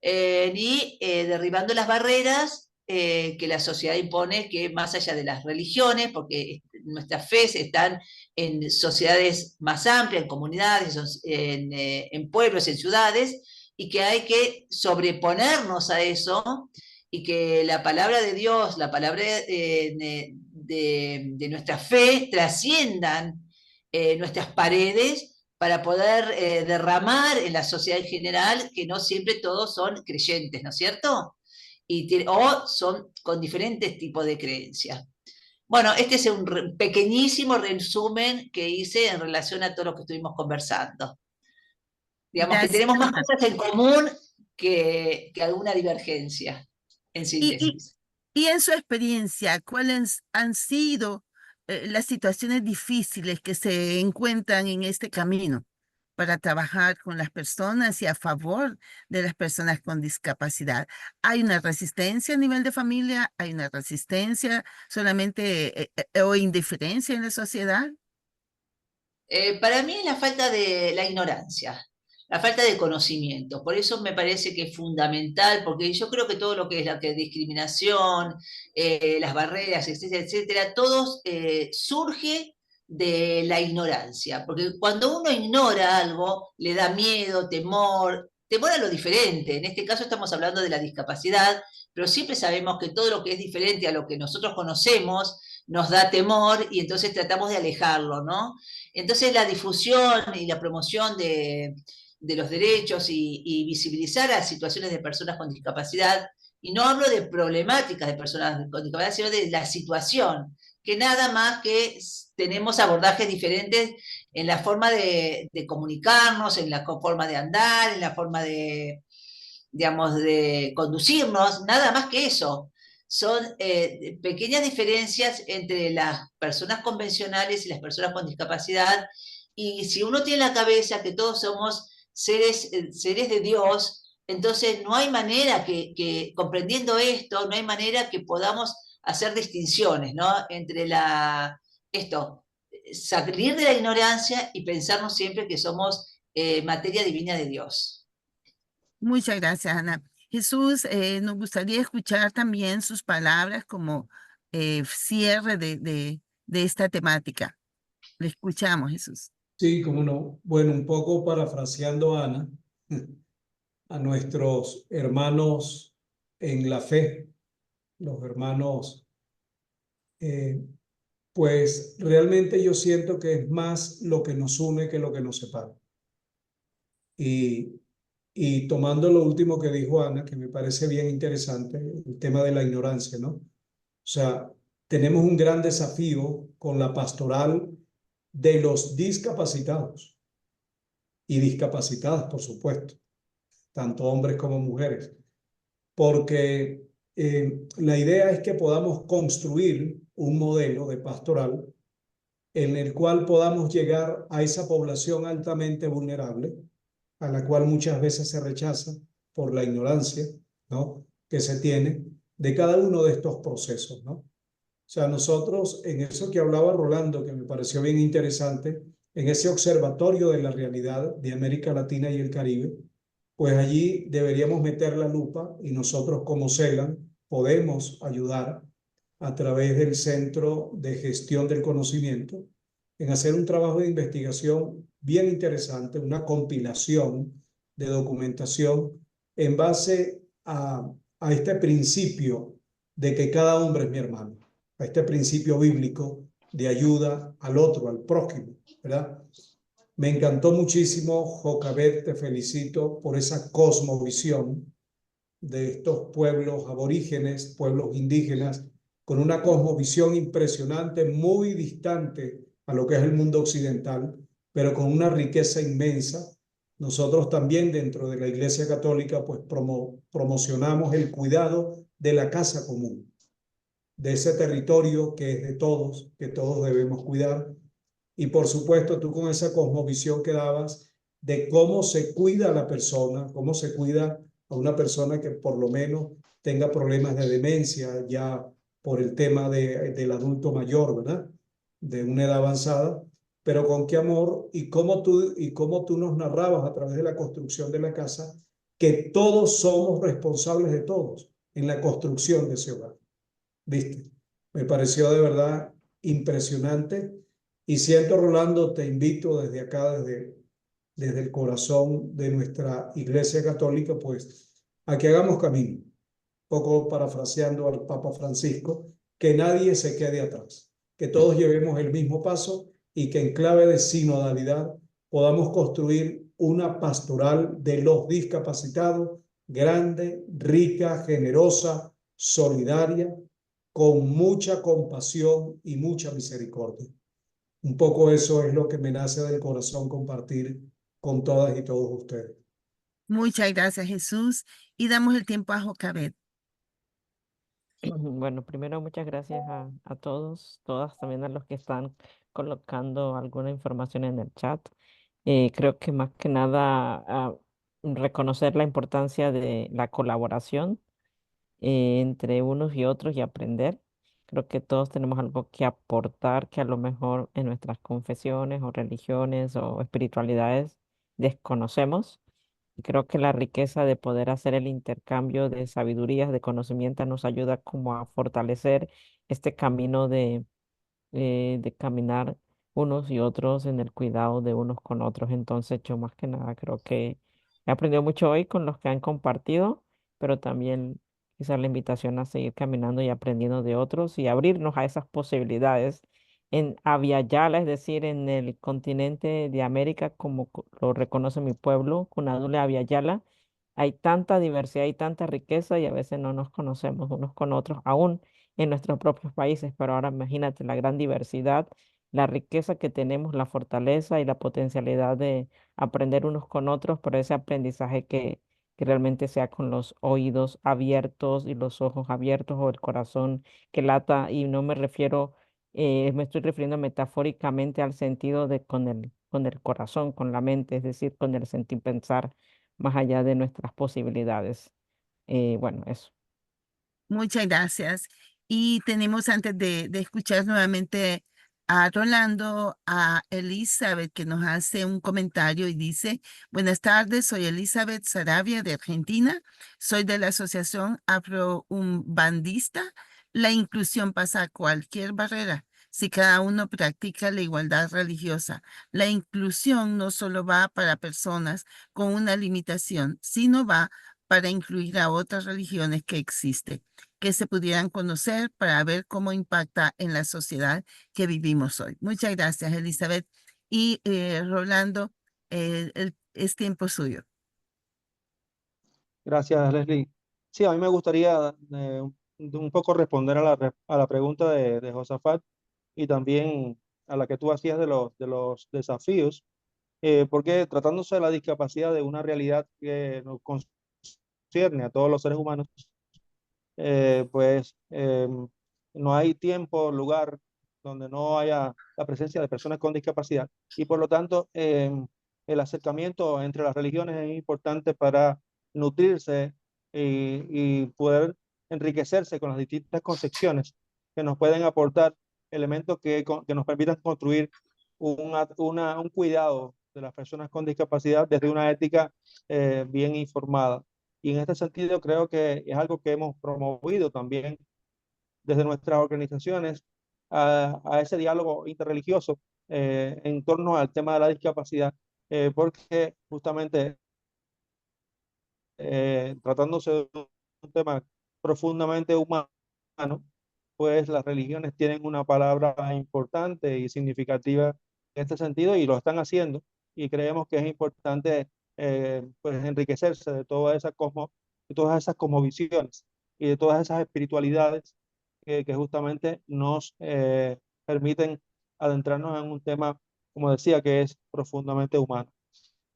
y derribando las barreras que la sociedad impone, que más allá de las religiones, porque nuestras fes están en sociedades más amplias, en comunidades, en pueblos, en ciudades, y que hay que sobreponernos a eso y que la palabra de Dios, la palabra de nuestra fe trasciendan nuestras paredes para poder derramar en la sociedad en general, que no siempre todos son creyentes, ¿no es cierto? O son con diferentes tipos de creencias. Bueno, este es un pequeñísimo resumen que hice en relación a todo lo que estuvimos conversando. Digamos que Gracias, tenemos más Ana. cosas en común que alguna divergencia, en Y, y, síntesis. y en su experiencia, ¿cuáles han sido las situaciones difíciles que se encuentran en este camino para trabajar con las personas y a favor de las personas con discapacidad? ¿Hay una resistencia a nivel de familia? ¿Hay una resistencia solamente o indiferencia en la sociedad? Para mí es la falta de la ignorancia, la falta de conocimiento. Por eso me parece que es fundamental, porque yo creo que todo lo que es la discriminación, las barreras, etcétera, etcétera, todo surge de la ignorancia. Porque cuando uno ignora algo, le da miedo, temor a lo diferente. En este caso estamos hablando de la discapacidad, pero siempre sabemos que todo lo que es diferente a lo que nosotros conocemos nos da temor y entonces tratamos de alejarlo, ¿no? Entonces la difusión y la promoción de los derechos y visibilizar las situaciones de personas con discapacidad, y no hablo de problemáticas de personas con discapacidad, sino de la situación, que nada más que tenemos abordajes diferentes en la forma de comunicarnos, en la forma de andar, en la forma de, digamos, de conducirnos, nada más que eso. Son pequeñas diferencias entre las personas convencionales y las personas con discapacidad, y si uno tiene en la cabeza que todos somos seres de Dios, entonces no hay manera comprendiendo esto, no hay manera que podamos hacer distinciones, ¿no? Entre salir de la ignorancia y pensarnos siempre que somos materia divina de Dios. Muchas gracias, Ana. Jesús, nos gustaría escuchar también sus palabras como cierre de esta temática. Le escuchamos, Jesús. Sí, cómo no. Bueno, un poco parafraseando a Ana, a nuestros hermanos en la fe, los hermanos, pues realmente yo siento que es más lo que nos une que lo que nos separa. Y tomando lo último que dijo Ana, que me parece bien interesante, el tema de la ignorancia, ¿no? O sea, tenemos un gran desafío con la pastoral de los discapacitados y discapacitadas, por supuesto, tanto hombres como mujeres, porque la idea es que podamos construir un modelo de pastoral en el cual podamos llegar a esa población altamente vulnerable, a la cual muchas veces se rechaza por la ignorancia, ¿no?, que se tiene de cada uno de estos procesos, ¿no? O sea, nosotros en eso que hablaba Rolando, que me pareció bien interesante, en ese observatorio de la realidad de América Latina y el Caribe, pues allí deberíamos meter la lupa y nosotros como CELAN podemos ayudar a través del Centro de Gestión del Conocimiento en hacer un trabajo de investigación bien interesante, una compilación de documentación en base a este principio de que cada hombre es mi hermano, a este principio bíblico de ayuda al otro, al prójimo, ¿verdad? Me encantó muchísimo, Jocabet, te felicito por esa cosmovisión de estos pueblos aborígenes, pueblos indígenas, con una cosmovisión impresionante, muy distante a lo que es el mundo occidental, pero con una riqueza inmensa. Nosotros también dentro de la Iglesia Católica pues promocionamos el cuidado de la casa común, de ese territorio que es de todos, que todos debemos cuidar. Y por supuesto, tú con esa cosmovisión que dabas de cómo se cuida a la persona, cómo se cuida a una persona que por lo menos tenga problemas de demencia ya por el tema del adulto mayor, ¿verdad? De una edad avanzada, pero con qué amor y cómo tú nos narrabas a través de la construcción de la casa que todos somos responsables de todos en la construcción de ese hogar. ¿Viste? Me pareció de verdad impresionante y siento, Rolando, te invito desde acá, desde el corazón de nuestra Iglesia Católica, pues a que hagamos camino, un poco parafraseando al Papa Francisco, que nadie se quede atrás, que todos llevemos el mismo paso y que en clave de sinodalidad podamos construir una pastoral de los discapacitados grande, rica, generosa, solidaria, con mucha compasión y mucha misericordia. Un poco eso es lo que me nace del corazón compartir con todas y todos ustedes. Muchas gracias, Jesús. Y damos el tiempo a Jocabet. Bueno, primero muchas gracias a todos, todas, también a los que están colocando alguna información en el chat. Creo que más que nada reconocer la importancia de la colaboración entre unos y otros y aprender. Creo que todos tenemos algo que aportar que a lo mejor en nuestras confesiones o religiones o espiritualidades desconocemos. Y creo que la riqueza de poder hacer el intercambio de sabidurías, de conocimiento, nos ayuda como a fortalecer este camino de caminar unos y otros en el cuidado de unos con otros. Entonces, yo más que nada creo que he aprendido mucho hoy con los que han compartido, pero también quizás la invitación a seguir caminando y aprendiendo de otros y abrirnos a esas posibilidades. En Aviala, es decir, en el continente de América, como lo reconoce mi pueblo, Cunadule Aviala, hay tanta diversidad y tanta riqueza y a veces no nos conocemos unos con otros, aún en nuestros propios países, pero ahora imagínate la gran diversidad, la riqueza que tenemos, la fortaleza y la potencialidad de aprender unos con otros, pero ese aprendizaje que realmente sea con los oídos abiertos y los ojos abiertos o el corazón que lata, y no me refiero, me estoy refiriendo metafóricamente al sentido de con el corazón, con la mente, es decir, con el sentir pensar más allá de nuestras posibilidades. Bueno, eso. Muchas gracias. Y tenemos antes de escuchar nuevamente a Rolando, a Elizabeth, que nos hace un comentario y dice: buenas tardes, soy Elizabeth Saravia de Argentina, soy de la Asociación Afro-Umbandista. La inclusión pasa a cualquier barrera si cada uno practica la igualdad religiosa. La inclusión no solo va para personas con una limitación, sino va para incluir a otras religiones que existen, que se pudieran conocer para ver cómo impacta en la sociedad que vivimos hoy. Muchas gracias, Elizabeth. Y Rolando, es tiempo suyo. Gracias, Leslie. Sí, a mí me gustaría un poco responder a la pregunta de Josafat y también a la que tú hacías de los desafíos, porque tratándose de la discapacidad de una realidad que nos concierne a todos los seres humanos, pues no hay tiempo, lugar donde no haya la presencia de personas con discapacidad y por lo tanto el acercamiento entre las religiones es importante para nutrirse y poder enriquecerse con las distintas concepciones que nos pueden aportar elementos que nos permitan construir un cuidado de las personas con discapacidad desde una ética bien informada. Y en este sentido creo que es algo que hemos promovido también desde nuestras organizaciones a ese diálogo interreligioso en torno al tema de la discapacidad, porque justamente tratándose de un tema profundamente humano, pues las religiones tienen una palabra importante y significativa en este sentido y lo están haciendo y creemos que es importante pues enriquecerse de de todas esas cosmovisiones y de todas esas espiritualidades que justamente nos permiten adentrarnos en un tema, como decía, que es profundamente humano.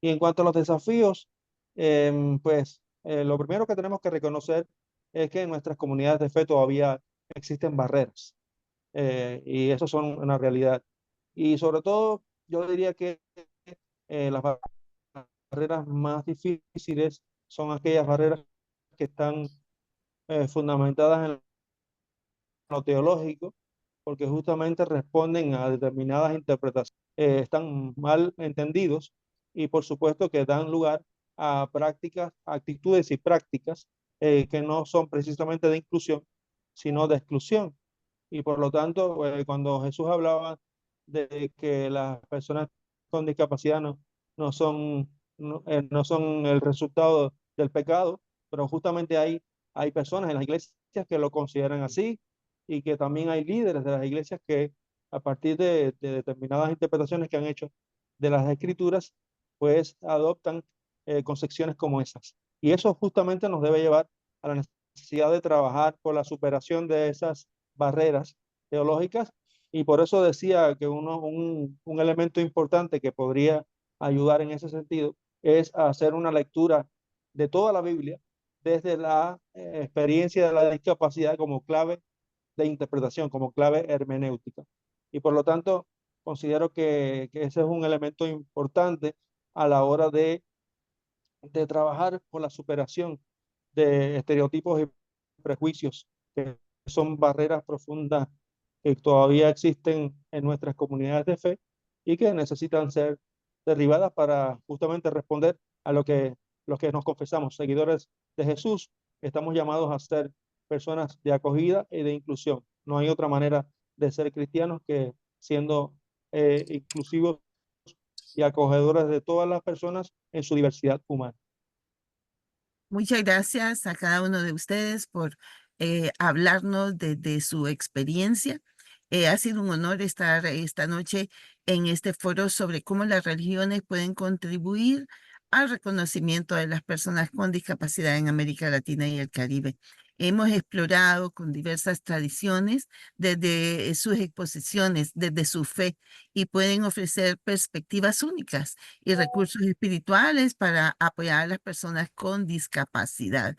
Y en cuanto a los desafíos, lo primero que tenemos que reconocer es que en nuestras comunidades de fe todavía existen barreras y eso son una realidad. Y sobre todo, yo diría que las barreras más difíciles son aquellas barreras que están fundamentadas en lo teológico, porque justamente responden a determinadas interpretaciones, están mal entendidos y por supuesto que dan lugar a prácticas, actitudes y prácticas que no son precisamente de inclusión, sino de exclusión. Y por lo tanto, cuando Jesús hablaba de que las personas con discapacidad no son el resultado del pecado, pero justamente hay personas en las iglesias que lo consideran así y que también hay líderes de las iglesias que a partir de determinadas interpretaciones que han hecho de las escrituras, pues adoptan concepciones como esas. Y eso justamente nos debe llevar a la necesidad de trabajar por la superación de esas barreras teológicas y por eso decía que un elemento importante que podría ayudar en ese sentido es hacer una lectura de toda la Biblia desde la experiencia de la discapacidad como clave de interpretación, como clave hermenéutica. Y por lo tanto, considero que ese es un elemento importante a la hora de trabajar por la superación de estereotipos y prejuicios, que son barreras profundas que todavía existen en nuestras comunidades de fe y que necesitan ser derribadas para justamente responder a lo que nos confesamos, seguidores de Jesús, estamos llamados a ser personas de acogida y de inclusión. No hay otra manera de ser cristianos que siendo inclusivos y acogedores de todas las personas en su diversidad humana. Muchas gracias a cada uno de ustedes por hablarnos de su experiencia. Ha sido un honor estar esta noche en este foro sobre cómo las religiones pueden contribuir al reconocimiento de las personas con discapacidad en América Latina y el Caribe. Hemos explorado con diversas tradiciones desde sus exposiciones, desde su fe, y pueden ofrecer perspectivas únicas y recursos espirituales para apoyar a las personas con discapacidad.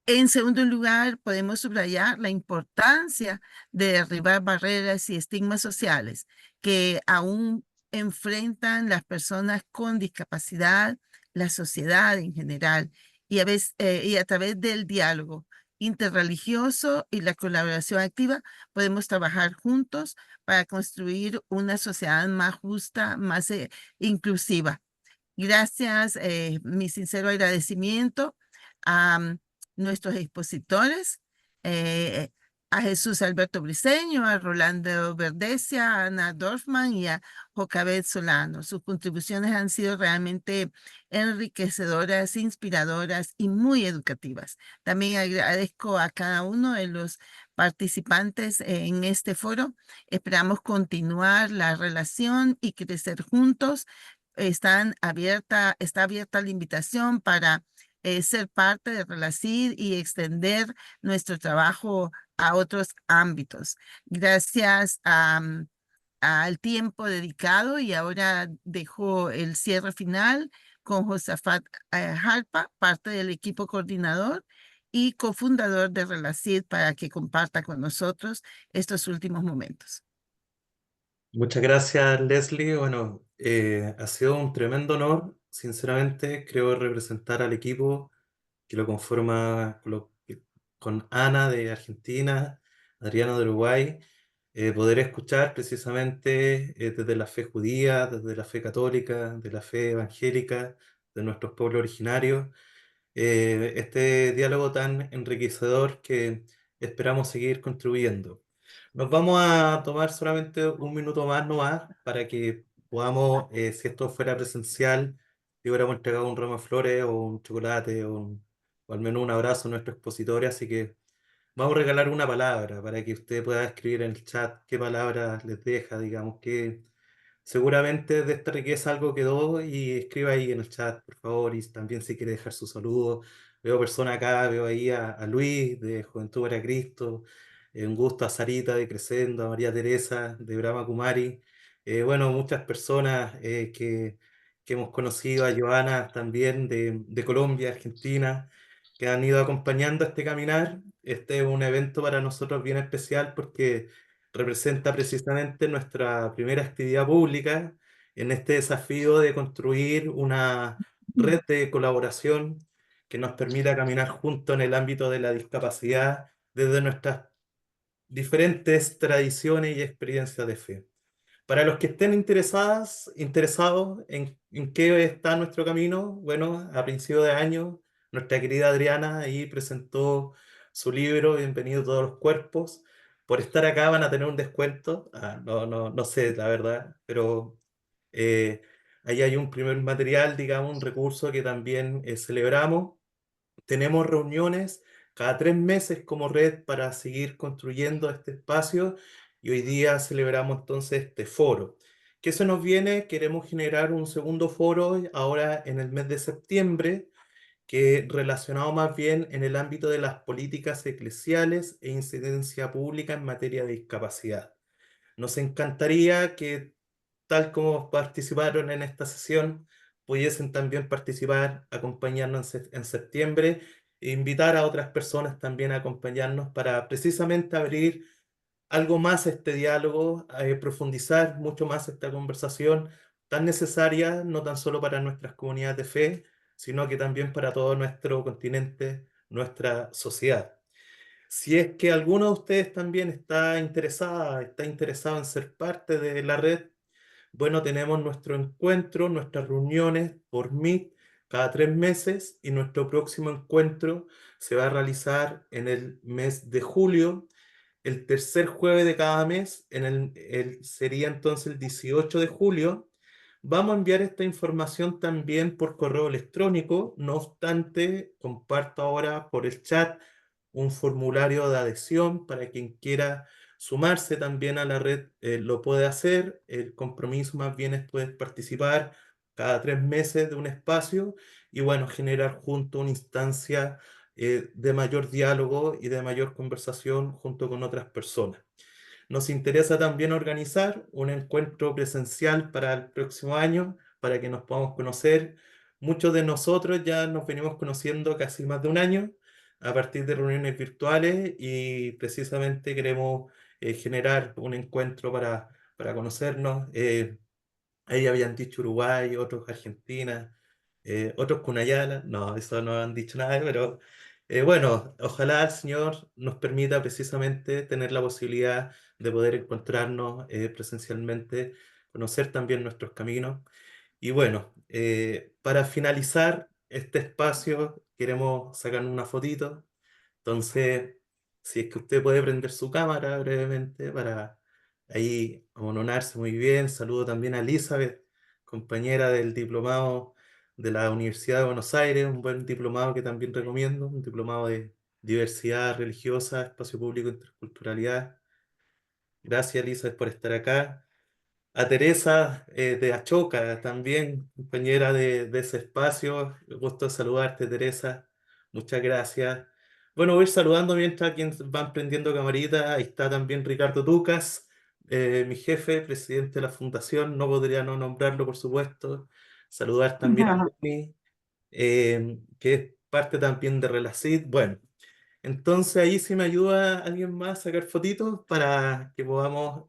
En segundo lugar, podemos subrayar la importancia de derribar barreras y estigmas sociales que aún enfrentan las personas con discapacidad, la sociedad en general, y a través del diálogo interreligioso y la colaboración activa, podemos trabajar juntos para construir una sociedad más justa, más inclusiva. Gracias, mi sincero agradecimiento a nuestros expositores, eh, a Jesús Alberto Briceño, a Rolando Verdesia, a Ana Dorfman y a Jocabet Solano. Sus contribuciones han sido realmente enriquecedoras, inspiradoras y muy educativas. También agradezco a cada uno de los participantes en este foro. Esperamos continuar la relación y crecer juntos. Está abierta la invitación para ser parte de Relacid y extender nuestro trabajo a otros ámbitos. Gracias al tiempo dedicado, y ahora dejo el cierre final con Josafat Harpa, parte del equipo coordinador y cofundador de Relacid, para que comparta con nosotros estos últimos momentos. Muchas gracias, Leslie. Bueno, ha sido un tremendo honor. Sinceramente, creo representar al equipo que lo conforma con Ana de Argentina, Adriano de Uruguay, poder escuchar precisamente desde la fe judía, desde la fe católica, de la fe evangélica, de nuestros pueblos originarios, este diálogo tan enriquecedor que esperamos seguir construyendo. Nos vamos a tomar solamente un minuto más, no más, para que podamos, si esto fuera presencial, le hubiéramos entregado un ramo de flores o un chocolate o al menos un abrazo a nuestros expositores. Así que vamos a regalar una palabra para que usted pueda escribir en el chat qué palabra les deja, digamos, que seguramente de esta riqueza algo quedó, y escriba ahí en el chat, por favor, y también si quiere dejar su saludo. Veo personas acá, veo ahí a Luis de Juventud para Cristo, un gusto a Sarita de Crescendo, a María Teresa de Brahma Kumari, bueno, muchas personas que hemos conocido, a Joana también de Colombia, Argentina, que han ido acompañando este caminar. Este es un evento para nosotros bien especial porque representa precisamente nuestra primera actividad pública en este desafío de construir una red de colaboración que nos permita caminar juntos en el ámbito de la discapacidad desde nuestras diferentes tradiciones y experiencias de fe. Para los que estén interesados en qué está nuestro camino, bueno, a principio de año, nuestra querida Adriana ahí presentó su libro, Bienvenido a todos los cuerpos. Por estar acá van a tener un descuento. No sé, la verdad, pero eh, ahí hay un primer material, digamos, un recurso que también celebramos. Tenemos reuniones cada 3 meses como red para seguir construyendo este espacio, y hoy día celebramos entonces este foro. ¿Qué se nos viene? Queremos generar un segundo foro ahora en el mes de septiembre, que relacionado más bien en el ámbito de las políticas eclesiales e incidencia pública en materia de discapacidad. Nos encantaría que, tal como participaron en esta sesión, pudiesen también participar, acompañarnos en septiembre, e invitar a otras personas también a acompañarnos para precisamente abrir algo más este diálogo, profundizar mucho más esta conversación tan necesaria, no tan solo para nuestras comunidades de fe, sino que también para todo nuestro continente, nuestra sociedad. Si es que alguno de ustedes también está interesado en ser parte de la red, bueno, tenemos nuestro encuentro, nuestras reuniones por Meet cada 3 meses, y nuestro próximo encuentro se va a realizar en el mes de julio, el tercer jueves de cada mes, sería entonces el 18 de julio. Vamos a enviar esta información también por correo electrónico. No obstante, comparto ahora por el chat un formulario de adhesión para quien quiera sumarse también a la red, lo puede hacer. El compromiso más bien es poder participar cada 3 meses de un espacio y, bueno, generar junto una instancia de mayor diálogo y de mayor conversación junto con otras personas. Nos interesa también organizar un encuentro presencial para el próximo año, para que nos podamos conocer. Muchos de nosotros ya nos venimos conociendo casi más de un año a partir de reuniones virtuales, y precisamente queremos generar un encuentro para conocernos. Ahí habían dicho Uruguay, otros Argentina, otros Cunayala. No, eso no han dicho nada, pero Bueno, ojalá el Señor nos permita precisamente tener la posibilidad de poder encontrarnos presencialmente, conocer también nuestros caminos. Y bueno, para finalizar este espacio, queremos sacar una fotito. Entonces, si es que usted puede prender su cámara brevemente para ahí amononarse muy bien. Saludo también a Elizabeth, compañera del diplomado de la Universidad de Buenos Aires, un buen diplomado que también recomiendo, un diplomado de diversidad religiosa, espacio público, interculturalidad. Gracias, Elizabeth, por estar acá. A Teresa de Achoca, también compañera de ese espacio. Gusto saludarte, Teresa. Muchas gracias. Bueno, voy a ir saludando mientras quienes van prendiendo camarita. Ahí está también Ricardo Ducas, mi jefe, presidente de la fundación. No podría no nombrarlo, por supuesto. Saludar también a Lenny, que es parte también de Relacid. Bueno. Entonces ahí si me ayuda alguien más a sacar fotitos para que podamos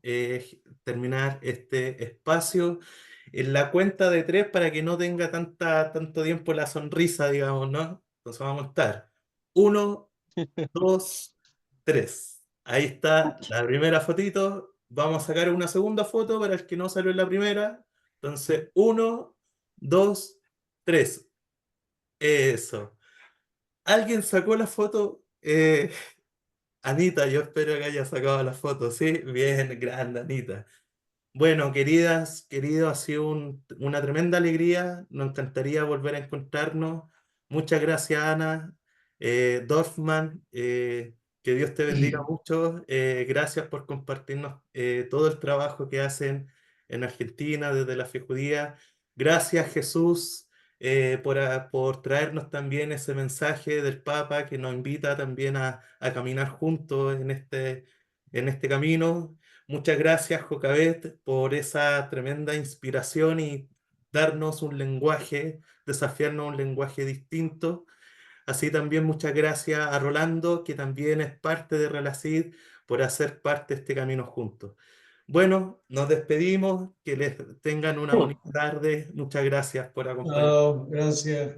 terminar este espacio en la cuenta de 3 para que no tenga tanto tiempo la sonrisa, digamos, ¿no? Entonces vamos a estar. 1, 2, 3. Ahí está la primera fotito. Vamos a sacar una segunda foto para el que no salió en la primera. Entonces, 1, 2, 3. Eso. ¿Alguien sacó la foto? Anita, yo espero que haya sacado la foto, ¿sí? Bien, grande, Anita. Bueno, queridas, queridos, ha sido una tremenda alegría. Nos encantaría volver a encontrarnos. Muchas gracias, Ana. Dorfman, que Dios te bendiga mucho. Gracias por compartirnos todo el trabajo que hacen en Argentina desde la fe judía. Gracias, Jesús, por traernos también ese mensaje del Papa que nos invita también a caminar juntos en este camino. Muchas gracias, Jocabet, por esa tremenda inspiración y darnos un lenguaje, desafiarnos un lenguaje distinto. Así también muchas gracias a Rolando, que también es parte de Relacid, por hacer parte de este camino juntos. Bueno, nos despedimos, que les tengan una bonita tarde. Muchas gracias por acompañarnos. Gracias.